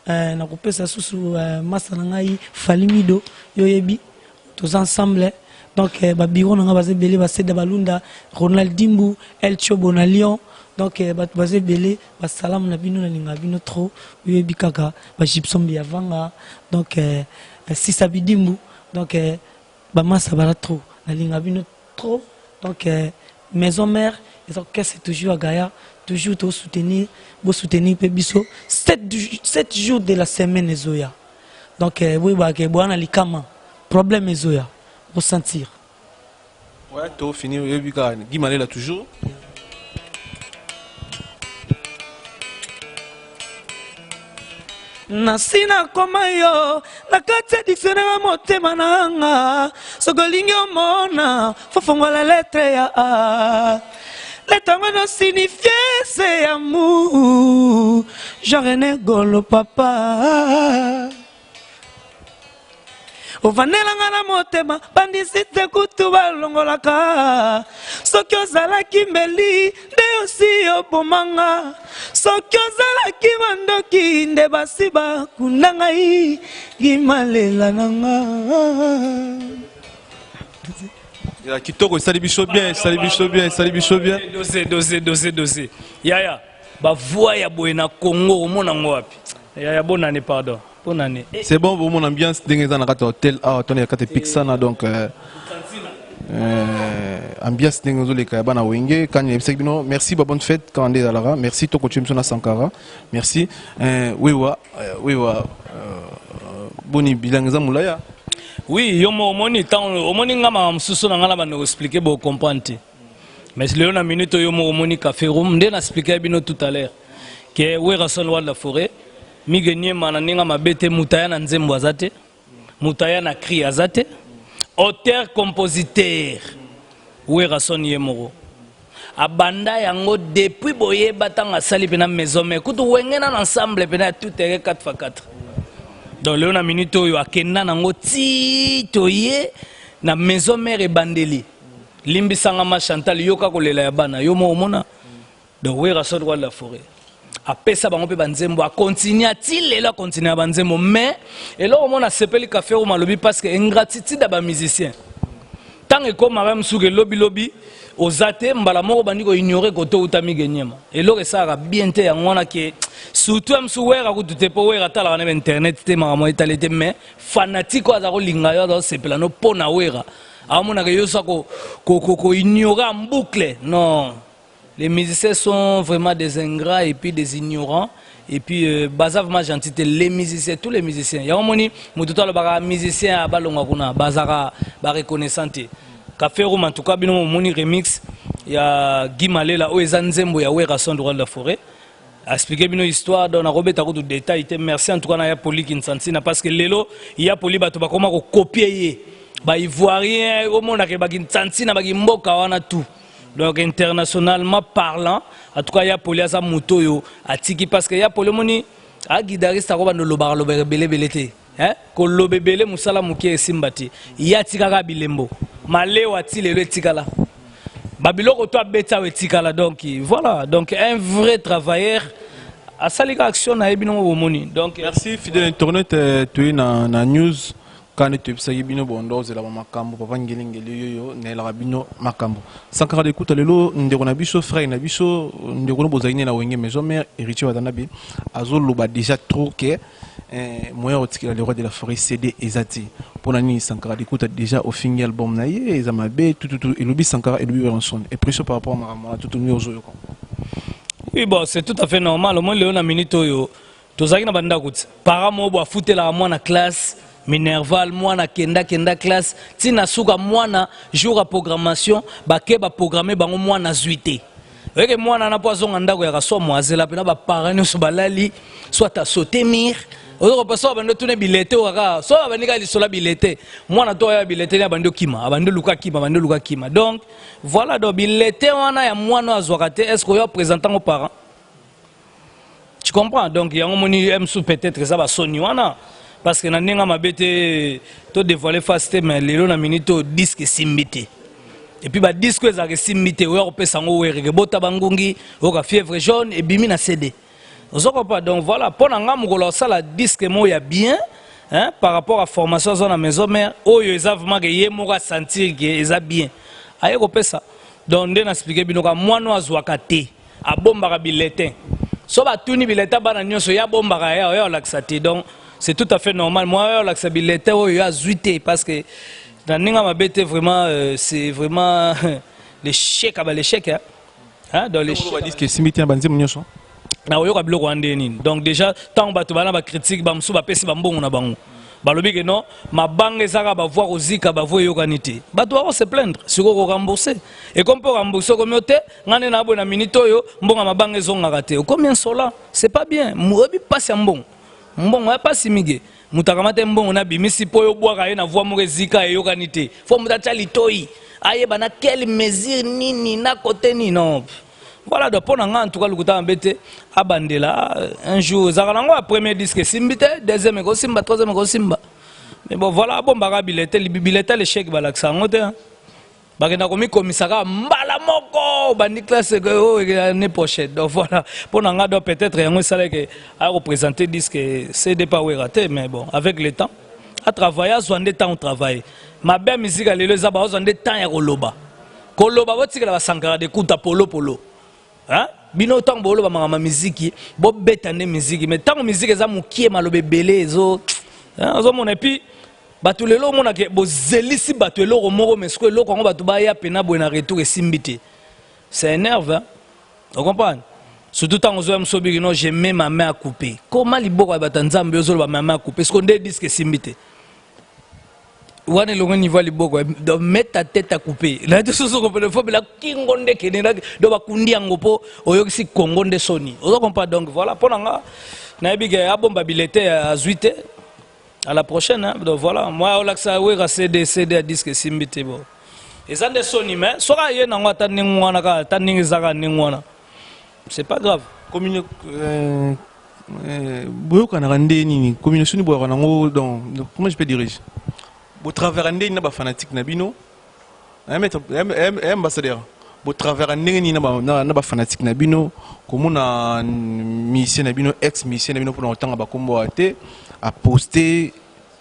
na kopesa susu masa na ngai Falimido yoyebi tous ensemble donc ba biro na baze belé ba Seda Balunda Ronaldinho El Chobo na Lyon donc ba baze belé ba salam na bino na linga bino trop yoyebi kaka ba Gibson Biavanga donc Sisa Bidimbu donc ba masa bara trop na linga bino trop donc maison mère et donc c'est toujours à Gaïa toujours te soutenir, vous soutenir Pébiso 7 jours de la semaine Ezoya. Donc oui bah que bon alikama problème Ezoya ressentir. Ouais, tu fini Guy Malé là toujours. Nasina koma yo nakati dictionnaire motema nanga sokolingi omona fofongola lettre ya a. L'éternel signifie c'est amour. J'aurais golo papa. Ovanela ngana motema bandisite kutu balongolaka. Soki ozalaki mbeli nde osi obomanga. Soki ozalaki mandoki nde basi bakunda ngai gimalela nanga. Kitoko salut biso bien dosé yaya ba voix ya boye na Congo omona ngoapi yaya bonne année pardon bonne année c'est bon pour mon ambiance dans un hôtel on est à côté Pixana donc ambiance dans les cas bana wenge quand merci bonne fête quand on est là merci to continue sur Sankara merci oui boni bilanga mulaya. Oui, yo omoni ngama msusu na ngala bano expliquer bo comprendre. Mais le na minute yo omoni café room nde na expliquer bino tout à l'heure que we rason wa la forêt mi gagner mananinga mabete mutaya na nzembo azate mutaya na cri azate auteur compositeur we rason yemoro abanda yango depuis boye batanga sali pena maison mais kutu wengena ensemble pena tout est 4x4. Donc le na minute oyo akenda nango ti toye na maison mère ebandeli limbisanga ma Chantal yoka kolela ya bana yo mo mona donc we rason wa la forêt apesa bango pe banzembo a continuer ti lelo continuer banzembo mais elo mona sepeli café au malobi parce que ingratitude ba musicien tant que comme même souke lobby ozate mbala moko bandiko ignorer koto utami genyema elo que ça bien te ngona ke surtout am souwera ko tute po wera tala na internet te mama italete mais fanatique azako linga yo do sepela no pona wera amona ke yo sa ko ignorer en boucle non les musiciens sont vraiment des ingrats et puis des ignorants et puis bazavement gentil les musiciens tous les musiciens ya omoni mututo lo baka musicien abalonga kuna bazaka ba reconnaissante café room en tout cas bino moni remix ya Guy Malé la o ezanzembo ya wera son droit de la forêt expliquer bino histoire dans na robeta ko tout détail te merci en tout cas na ya poli kinsantina parce que lelo ya poli bato ba koma ko copier ba ivoirien au monde ke ba kinsantina ba kimboka wana tout donc internationalement parlant en tout cas ya poli asa moto yo atiki parce que ya poli moni a guitariste ko ba no lobara belé te kolobebele musala mukie simbati ya tikaka bilembo malewa ti lelo etikala babiloko to abeta etikala donc voilà donc un vrai travailleur a salika action na ebino bomoni donc merci fidèle internaute tu na news quand tu sais bino bondo zela makambo papa ngeli yo ne la bino makambo sankara de kuta lelo ndeko na biso frère na biso ndeko no bozaine na wenge maison mère héritier wadana bi azolo ba déjà trop que moyen otikela le roi de la forêt CD ezati pona ni sankara de kuta déjà au fin album na ye ezamabe tout elobi sankara elobi ranson et pression par rapport à moi tout nous ozo. Oui bon c'est tout à fait normal au moins le na minute yo tozaki na banda kuti para mo bo afutela mwana classe Minerval mwana kenda classe tina suka mwana jour à programmation bake ba programmer bango mwana zuité weke mwana na poison ndako ya kaso mwazela pena ba parents so balali soit à sauter mir ozo paso bando tune bilete waka so banika lisola bilete mwana to ya bilete ya bando kima abando luka kima donc voilà do bilete wana ya mwana azwakate est-ce que yo présentant aux parents tu comprends donc yango moni emsu peut-être ça ba soni wana parce que na ninga mabete to dévoiler face mais lelo na minute disque simbité et puis ba disque ezaka simbité oyo kopesa ngo wereke bota bangungi oka fièvre jaune et bimi na CD ozoko pas donc voilà pona nga mukolo sala disque mo ya bien hein par rapport à formation zone à maison mère oyo ezavement que yemo sentir que eza bien aye kopesa donc ndena expliquer bino ka mwana azwaka te abombaka biletin so ba tuni bileta bana nyonso ya bombaka ya laxati donc c'est tout à fait normal. Moi, l'acceptabilité, il a zuité parce que dans Ninga Mabete, vraiment, c'est vraiment l'échec, l'échec. Hein? Dans l'échec. On va dire que si tu as un banzim, donc déjà, tant que tu vas critique, tu vas passer bon na bango. Balobi que non, ma banque ezaka ba voir ozika ba voir yokanité. Ba doit se plaindre, si ko rembourser. Et comme pour rembourser comme yote, ngane na bona minito yo, mbonga ma banque ezonga raté. Combien cela? C'est pas bien. Mourabi passe en bon. Mbongo pas simige mutakamate mbongo na bimisi po yo bwaka ye na voix mo ezika e yokanité fo mutacha litoi aye bana quelle mesure nini na côté ni non voilà donc pona nga en tout cas lukuta mbete abandela un jour zakanango a premier disque simbite deuxième ko simba troisième ko simba mais bon voilà bon baka bilete le chèque balaksa ngote bakenda komi komisaka mbala moko bandi classe l'année prochaine donc voilà pour nga do peut-être yango sala que a représenter disque CD pas raté mais bon avec le temps à travailler à soinde temps au travail ma belle musique à lelo za ba soinde temps ya koloba botikala ba sankara de kuta polo hein bino temps bolo ba ma musique bo betande musique mais tant musique za mukie malobe belé zo hein zo mon et puis batu lelo mona ke bozelisi batu eloko moko mesko eloko ngo batu ba ya pena bona retour esimbité c'est énerve hein on comprend surtout tant ozo msobi non j'ai même ma main à couper comment liboko ba nzambe ozo ba ma main à couper parce qu'on dit disque esimbité wane longo niveau liboko de mettre ta tête à couper là de soso ko le faut la kingonde kenela do ba kundi ngopo oyokisi kongonde soni ozo comprend donc voilà ponanga na biga abomba bilete à zuite. À la prochaine, hein? Donc voilà, moi, on a CD à disque simbité. Et ça, des sons, mais soit il y a un c'est pas grave. Comment je peux dire? Au travers un fanatique Nabino, ambassadeur. Au travers un fanatique Nabino, comme on a mission Nabino, ex-mission Nabino pour longtemps à poster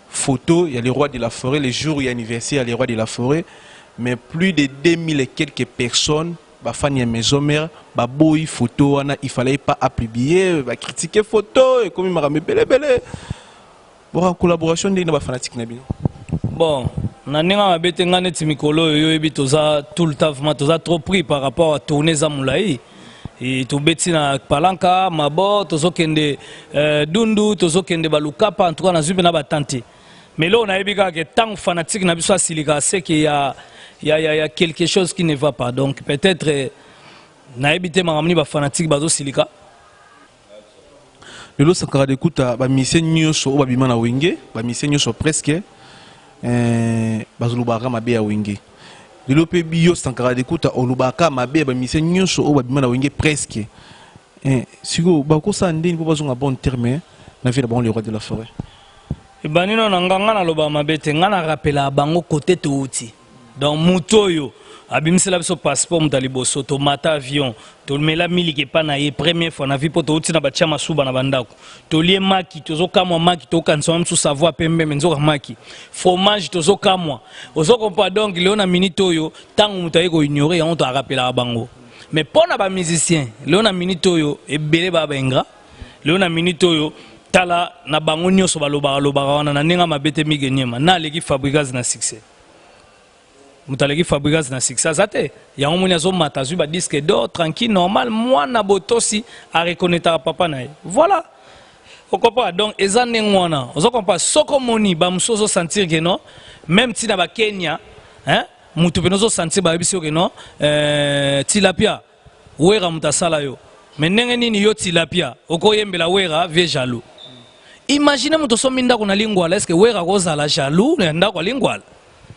photos, il y a les rois de la forêt, les jours où il y a anniversaire, il y a les rois de la forêt, mais plus de 2000 et quelques personnes, fan ya maison mère, boy photo, il fallait pas publier, critiquer photo, et comme il m'a ramé belé. Bon, collaboration de fanatique Nabino. Bon, naninga mabete ngane timikolo yo ebi toza tout le temps toza trop pris par rapport à tourner za moulaï. Et tout bêtis na palanka mabo tozo kende dundu tozo kende balukapa en tout cas na zubi na batante mais là on a ebika que tant fanatique na biso silika c'est qu'il y a quelque chose qui ne va pas donc peut-être na ebité maramni ba fanatique bazo silika lelo sakara de kuta ba mission nyoso ba bimana wenge ba mission nyoso presque bazulubaka mabe ya wenge lelo pe bio sankara de kuta olubaka mabe ba mission nyonso o babima na wenge presque siko ba ko sa ndeni po bazonga bon terme na vie la bon le roi de la forêt Banino na nganga na loba mabete ngana rappela bango côté touti. Donc mutoyo abimisela biso passeport mutaliboso to mata avion to mela miliki pa na ye première fois na vie po touti na batia masuba na bandako. To lie maki tozo kamwa maki to kanso msu savoir pembe menzo maki. Fromage tozo kamwa. Ozo kompa donc leona minute oyo tangu mutaye ko ignorer on to rappela bango. Mais pona ba musicien leona minute oyo ebele ba benga leona minute oyo tala na bango nyonso baloba wana na ninga mabete migenyema na leki fabricage na succès mutaleki fabricage na succès zate ya omoni azo matazu ba disque d'or tranquille normal moi na botosi a reconnaître papa na ye voilà okopa donc ezane ngwana ozo kompa soko moni ba musozo sentir que non même si na ba Kenya hein mutu penozo sentir ba biso que non tilapia wera mutasala yo mais ndenge nini yo tilapia okoyembela wera vie jaloux. Imaginez mon toso minda qu'on a lingwala est-ce que wera koza la jaloux nda ko lingwala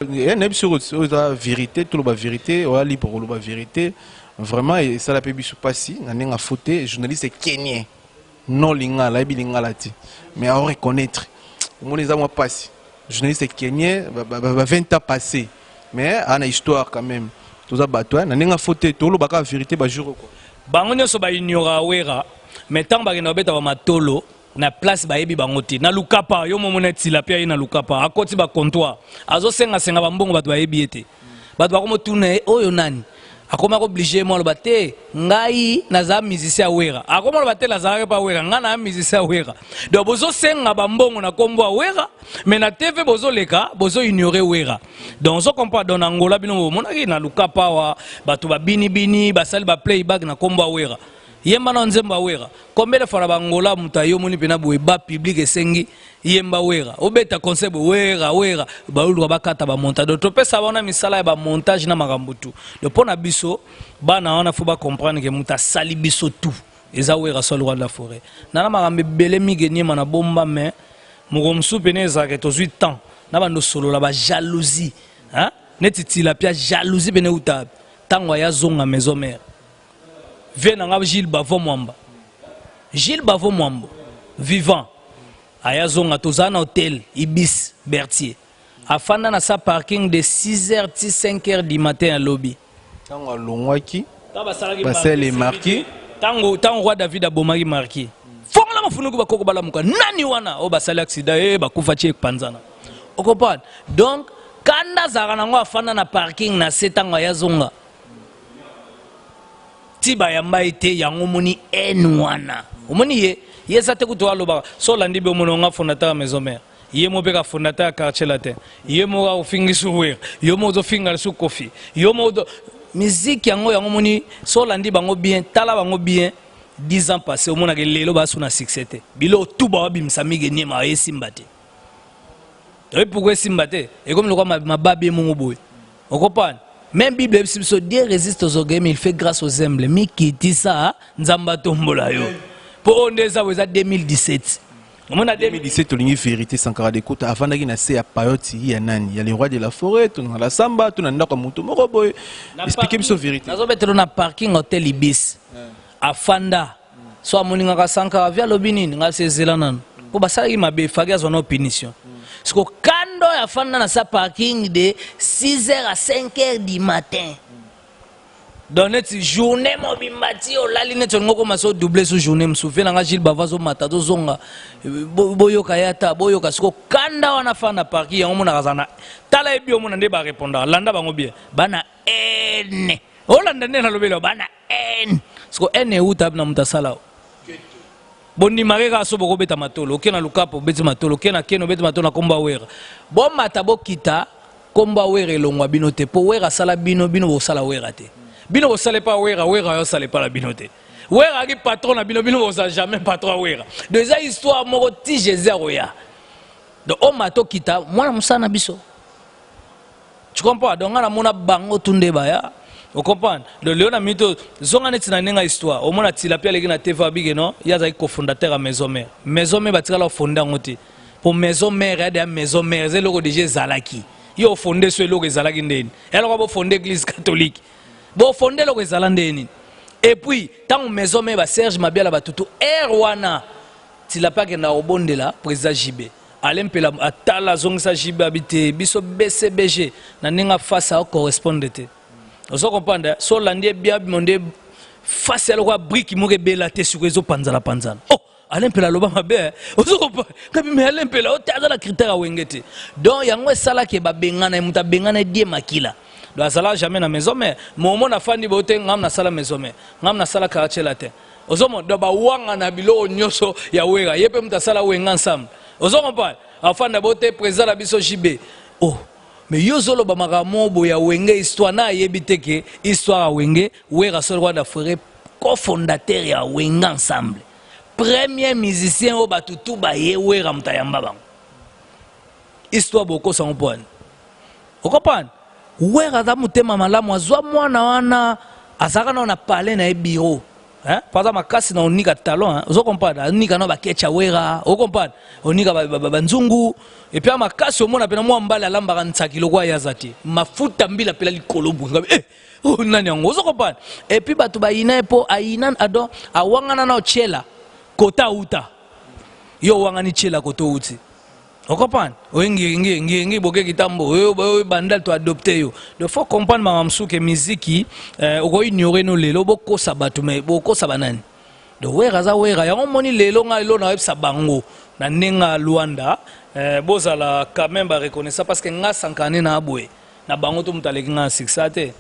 une sur la vérité tout la vérité ou ali pour la vérité vraiment et ça la peut biso passi na ninga fauté journaliste kenyan non lingala bilingala ti mais à reconnaître mon les moi passi journaliste kenyan 20 ans passé mais ana histoire quand même tout ça bato na ninga fauté tout le baka vérité ba jour quoi bango nyoso ba ignora wera mais tant ba na beta ba matolo na place ba yebi bangoti na lukapa yo momona tilapia ina lukapa akoti ba comptoir azo senga ba mbongo bato ba yebi ete bato ba komo tuna oyo nani akoma ko obligé mo lo bate ngai na za musicien wera akoma lo bate la za pa wera ngana musicien wera do bozo senga ba mbongo na kombo wera mais na TV bozo leka bozo ignorer wera donc zo comprend don Angola bino mona ki na lukapa wa bato ba bini basali ba playback na kombo wera yemba na nzemba wera kombele fara bangola mutayo moni pena boye ba public esengi yemba wera obeta concept wera ba ulu bakata ba montage to pesa bana misala ya ba montage na makambutu le pona biso bana wana faut ba comprendre que muta sali biso tout eza wera sur le roi de la forêt na makambe bele migeni mana bomba mais mugomsu peneza ke to 8 ans na bando solo la ba jalousie hein neti la pia jalousie bene uta tango ya zonga maison mère Venanga Gilles Bavo Mwamba. Gilles Bavo Mwamba, vivant, à Yazonga, Tozana Hotel, Ibis, Berthier. Afanda na sa parking de 6h, 5h du matin à lobby. Tango Longwaki, Basel est marqué. Tango roi David Abomari marqué. Fonga la mafunuku bakoko bala muka. Nani wana? O basali accident, bakufa chek panzana. O comprendre? Donc, kanda zaranango afanda na parking na setango Yazonga. Tiba yamba ite yango moni enwana omoni ye yesate kutoa loba so landi be mononga fondateur maison mère ye mo beka fondateur quartier latin ye mo ga ofingi suwe yo mo zo finga su kofi yo mo do musique yango moni so landi bango bien tala bango bien 10 ans passé omona ke lelo ba suna succès bilo tuba wabimisa migeni ma yesimbate et pourquoi simbate et comme le quoi ma babi mon boy on comprend. Même Bible dit Dieu résiste aux orgueils mais il fait grâce aux humbles. Mais qui dit ça, Nzamba tombola yo. Pour on est à 2017. 2017 to lingi vérité sankara de kota avant d'agir na se ya payoti ya nani il y a les rois de la forêt tout na la samba tout na ndako mutu moko boy expliquer biso vérité. Nazo betelo na parking hotel Ibis. Afanda. So amoninga ka sankara via lobinini nga se zelana. Po basala ki mabe faga zona opinion. Parce que quand on a fait dans sa parking de 6h à 5h du matin. Dans notre journée, mobimati, on l'a ligne, on a commencé à doubler ce journée. Je me souviens, Gilles Bavazo Matado Zonga, Boyoka Yata, Boyoka. Quand on a fait dans parking, on a razana. Tala ebi on a débat répondant. Landa bango bien. Bana N. Hollande na lobelo bana N. Parce que N est où tab na mutasala. Bondi marega so boko beta matolo okena lukapo beta matolo okena keno beta matolo na komba wera bon matabo kita komba wera elongwa bino te po wera sala bino bo sala wera te bino bo sala pa wera yo sala pa la bino te wera ki patron na bino bo sala jamais patron wera déjà histoire moko ti Jésus ya donc o mato kita mwana musana biso tu comprends donc na mona bango tunde baya. Vous comprenez? Le Léon a mis tout. Zonga net na nenga histoire. Au moins la tilapia legi na TV big non. Il y a des cofondateurs à maison mère. Maison mère batira leur fondant ngote. Pour maison mère et des maison mère c'est le déjà Zalaki. Yo fondé sur le Zalaki ndeni. Elle va fonder l'église catholique. Bon fonder le Zalaki. Et puis tant maison mère ba Serge Mabia la batutu Erwana tilapia ke na obonde la président JB. alempela atala zongisa jibe habité biso BCBG na ninga face à correspondre te ozo comprendre so landie bien monde face à la brique mo rebela te sur ezo panzala oh alempela loba mabe ozo comprendre kabi me alempela o taza la critère wengete donc yango esala ke ba bengana muta bengana die makila do azala jamais na maison mais momo na fandi bote ngam na sala maison mais ngam na sala quartier la te ozo mo do ba wanga na bilo nyoso ya wera yepe muta sala wenga ensemble ozo comprendre afanda bote présent la biso JB oh mais yozolo ba makamobo ya wenge histoire na yebite ke histoire wenge wera sol roi d'Afrique cofondateur ya wenga ensemble premier musicien au batutu ba ye wera mutayamba bango histoire boko sans point o comprendre wera za mutema malamu azwa mwana wana azaka na parler na bureau hein par exemple makasi na onika talon hein ozo comprendre onika na ba kecha wera o comprendre onika ba nzungu et puis makasi omona pena mwa mbala lamba ntsaki lokwa yazati mafuta mbila pela likolobu ngabe oh nani yango ozo comprendre et puis batu ba ina po aina adon awangana na ochela kota uta yo wangani chela koto uti o comprendre ngi boke kitambo yo bandal to adopter yo il faut comprendre mamamsu ke musique oko ignorer no lelo boko sabatu me boko sabanani do wera za wera yango moni lelo nga lelo na websa bango na nenga Luanda bozala quand même ba reconnaître parce que nga sankane na abwe na bango to mutaleki nga succès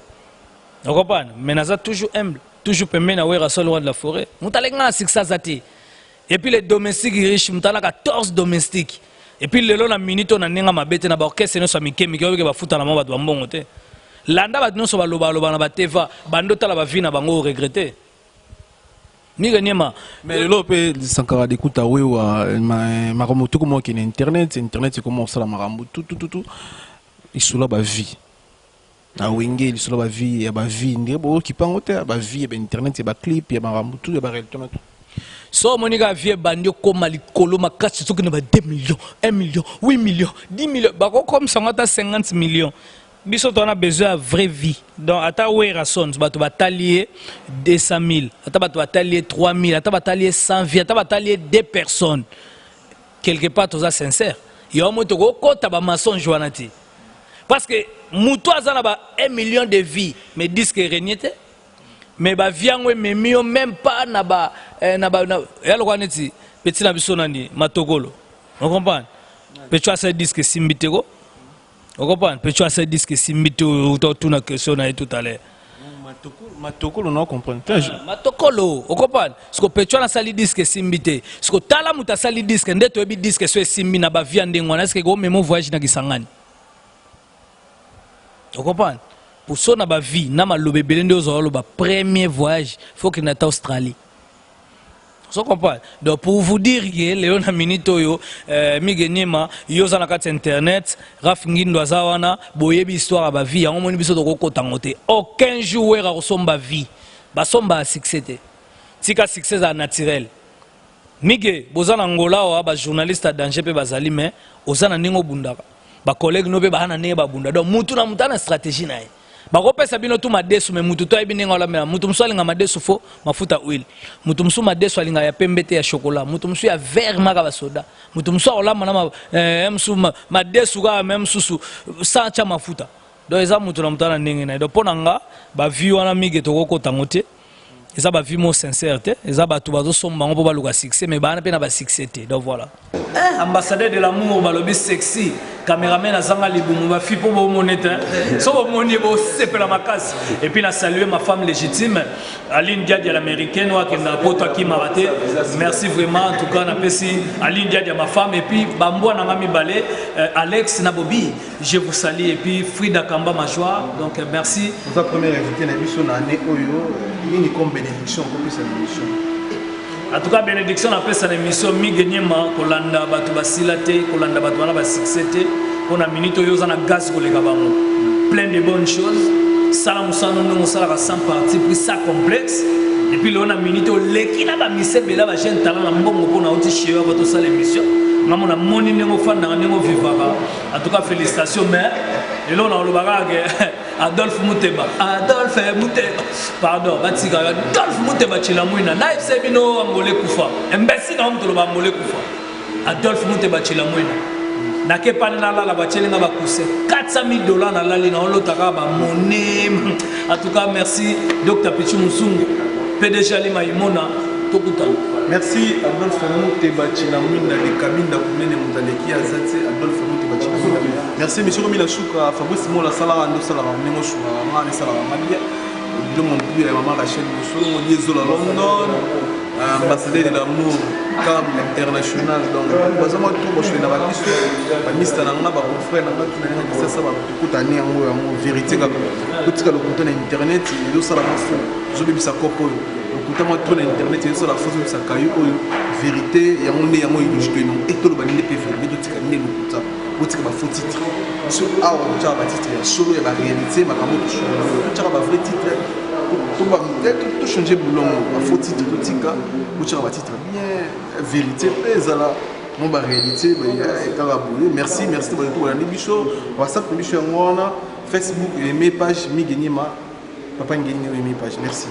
o comprendre mais naza toujours humble toujours pembe na wera sol roi de la forêt mutaleki nga succès zati et puis les domestiques riches mutala 14 domestiques et puis lelo na minute na nenga mabete na ba orchestre no samike mikyo ba futa na mabatu bambongo te landa ba no so ba loba na ba teva bando tala ba vina bango regretter ni ganyema mais lelo pe sankara dikuta wewa makambo tout comme qui internet c'est comment ça la makambo tout isula ba vie na wenge isula ba vie ya ba vie ndebo ki pangote ba vie ba internet ya ba clip ya makambo tout ya ba réalité so monika vie bandio koma likolo makasi soki na ba 2 millions 1 million 8 millions 10 millions bako comme 50 millions biso to na besoin à vraie vie donc ata wera sons bato batalier 200 000 ata bato batalier 3 000 ata batalier 100 vies ata batalier 2 personnes quelque part toza sincère yo moto ko kota ba mensonge wana ti parce que muto azana ba 1 million de vies mais disque renyete mais ba viango memio même pas na ba yalo kwa neti petit na biso nani matokolo on comprend petit asa disque simbitego on comprend petit asa disque simbito tout na question na tout à l'heure matokolo on comprend matokolo on comprend ce que petit na sali disque simbité ce que tala muta sali disque ndeto ebi disque so simbi na ba viande ngwana est-ce que go memo voyage na kisangani on comprend pour ça na ba vie na malobe belende ozolo ba premier voyage faut que na ta Australie so comprendre donc pour vous dire que Léon Aminito yo migenyema yo za na kati internet Raf Ngindo azawana boyebi histoire ba vie yango moni biso to kokota ngote aucun joueur a resomba vie ba somba succès te tika succès à naturel mige bozana ngola wa ba journaliste à danger pe bazali mais ozana ningo bundaka ba collègue no pe ba hana ne ba bunda donc mutu na mutana stratégie nae bakopesa bino tu madesu me mutu to ebi ninga olamela mutu musu alinga madesu fo mafuta oil mutu musu madesu alinga ya pembete ya chocolat mutu musu ya vert maka basoda mutu musu olama na musu madesu ka même susu sa cha mafuta do eza mutu na mutana ndenge na do ponanga ba vie wana mige to kokota ngote eza ba vie mo sincère eza ba tu bazo somba ngo ba luka succès mais bana pe na ba succès te donc voilà ambassadeur de l'amour balobi sexy caméraman azanga libumu ba fi po bo moneta so bo moni bo sepela makasi et puis na saluer ma femme légitime Aline Diadi l'américaine wa kenda poto ki maraté merci vraiment en tout cas na pesi Aline Diadi ma femme et puis bambo na ngami balé Alex Nabobi je vous salue et puis Frida Kamba ma joie donc merci notre première invité na biso na année oyo ni comme bénédiction comme cette émission. En tout cas, bénédiction après cette émission, Migenyema, Kolanda, Batu Basilate, Kolanda, Batu Bana Succès, on a minute Yozana Gaz, plein de bonnes choses. Salam Salam, nous sommes sans parti, puis ça complexe. Et puis, on a minute Lekina, Mise Bela, Bagène, Talent, Mbongo, on a aussi chez eux, votre salle émission. Nous avons moni négo fan dans négo vivara. En tout cas, félicitations, mais et là on a le barrage Adolphe Mouteba. Pardon, Batiga Adolphe Mouteba Chilamouina. Live Sebino Angolé Koufa. Imbécile, on te le va Angolé Koufa. Adolphe Mouteba Chilamouina. nakepani nalala batyelinga bakuse $400 nalali na olotaka bamone. En tout cas merci Dr Pichu Musungu PDG Alima Imona tokutana. Merci Adolphe Moutebachi na mwinda les cabines d'akunene mutaleki azati Adolphe Moutebachi na mwinda. Merci monsieur Romila Souka Fabrice Mola Salara ndo Salara mengo shuka ngani Salara mabia de mon plus ya maman Rachel Bousso mon liezo la London ambassadeur de l'amour Cam international donc bazama tout boche na babiso ba mista na ngaba ba frère na ngati na ngati sasa ba tukutani yango yango vérité ka kutika lokuta na internet yo sala mafu zo bibisa kopo kutama to na internet yeso la fausse bisa kayo oyo vérité ya monde ya moyo illustré non et to lo baninde pe faire do tika ne lokuta botika ba faux titre so awa cha ba titre ya solo ya ba réalité makambo to solo cha ba vrai titre to ba to changer boulongo ba faux titre to tika botika ba titre bien vérité ezala mon ba réalité ba ya karaboulé merci to ba to la biso WhatsApp biso ngona Facebook et mes pages mi gagner ma papa ngeni mes pages merci.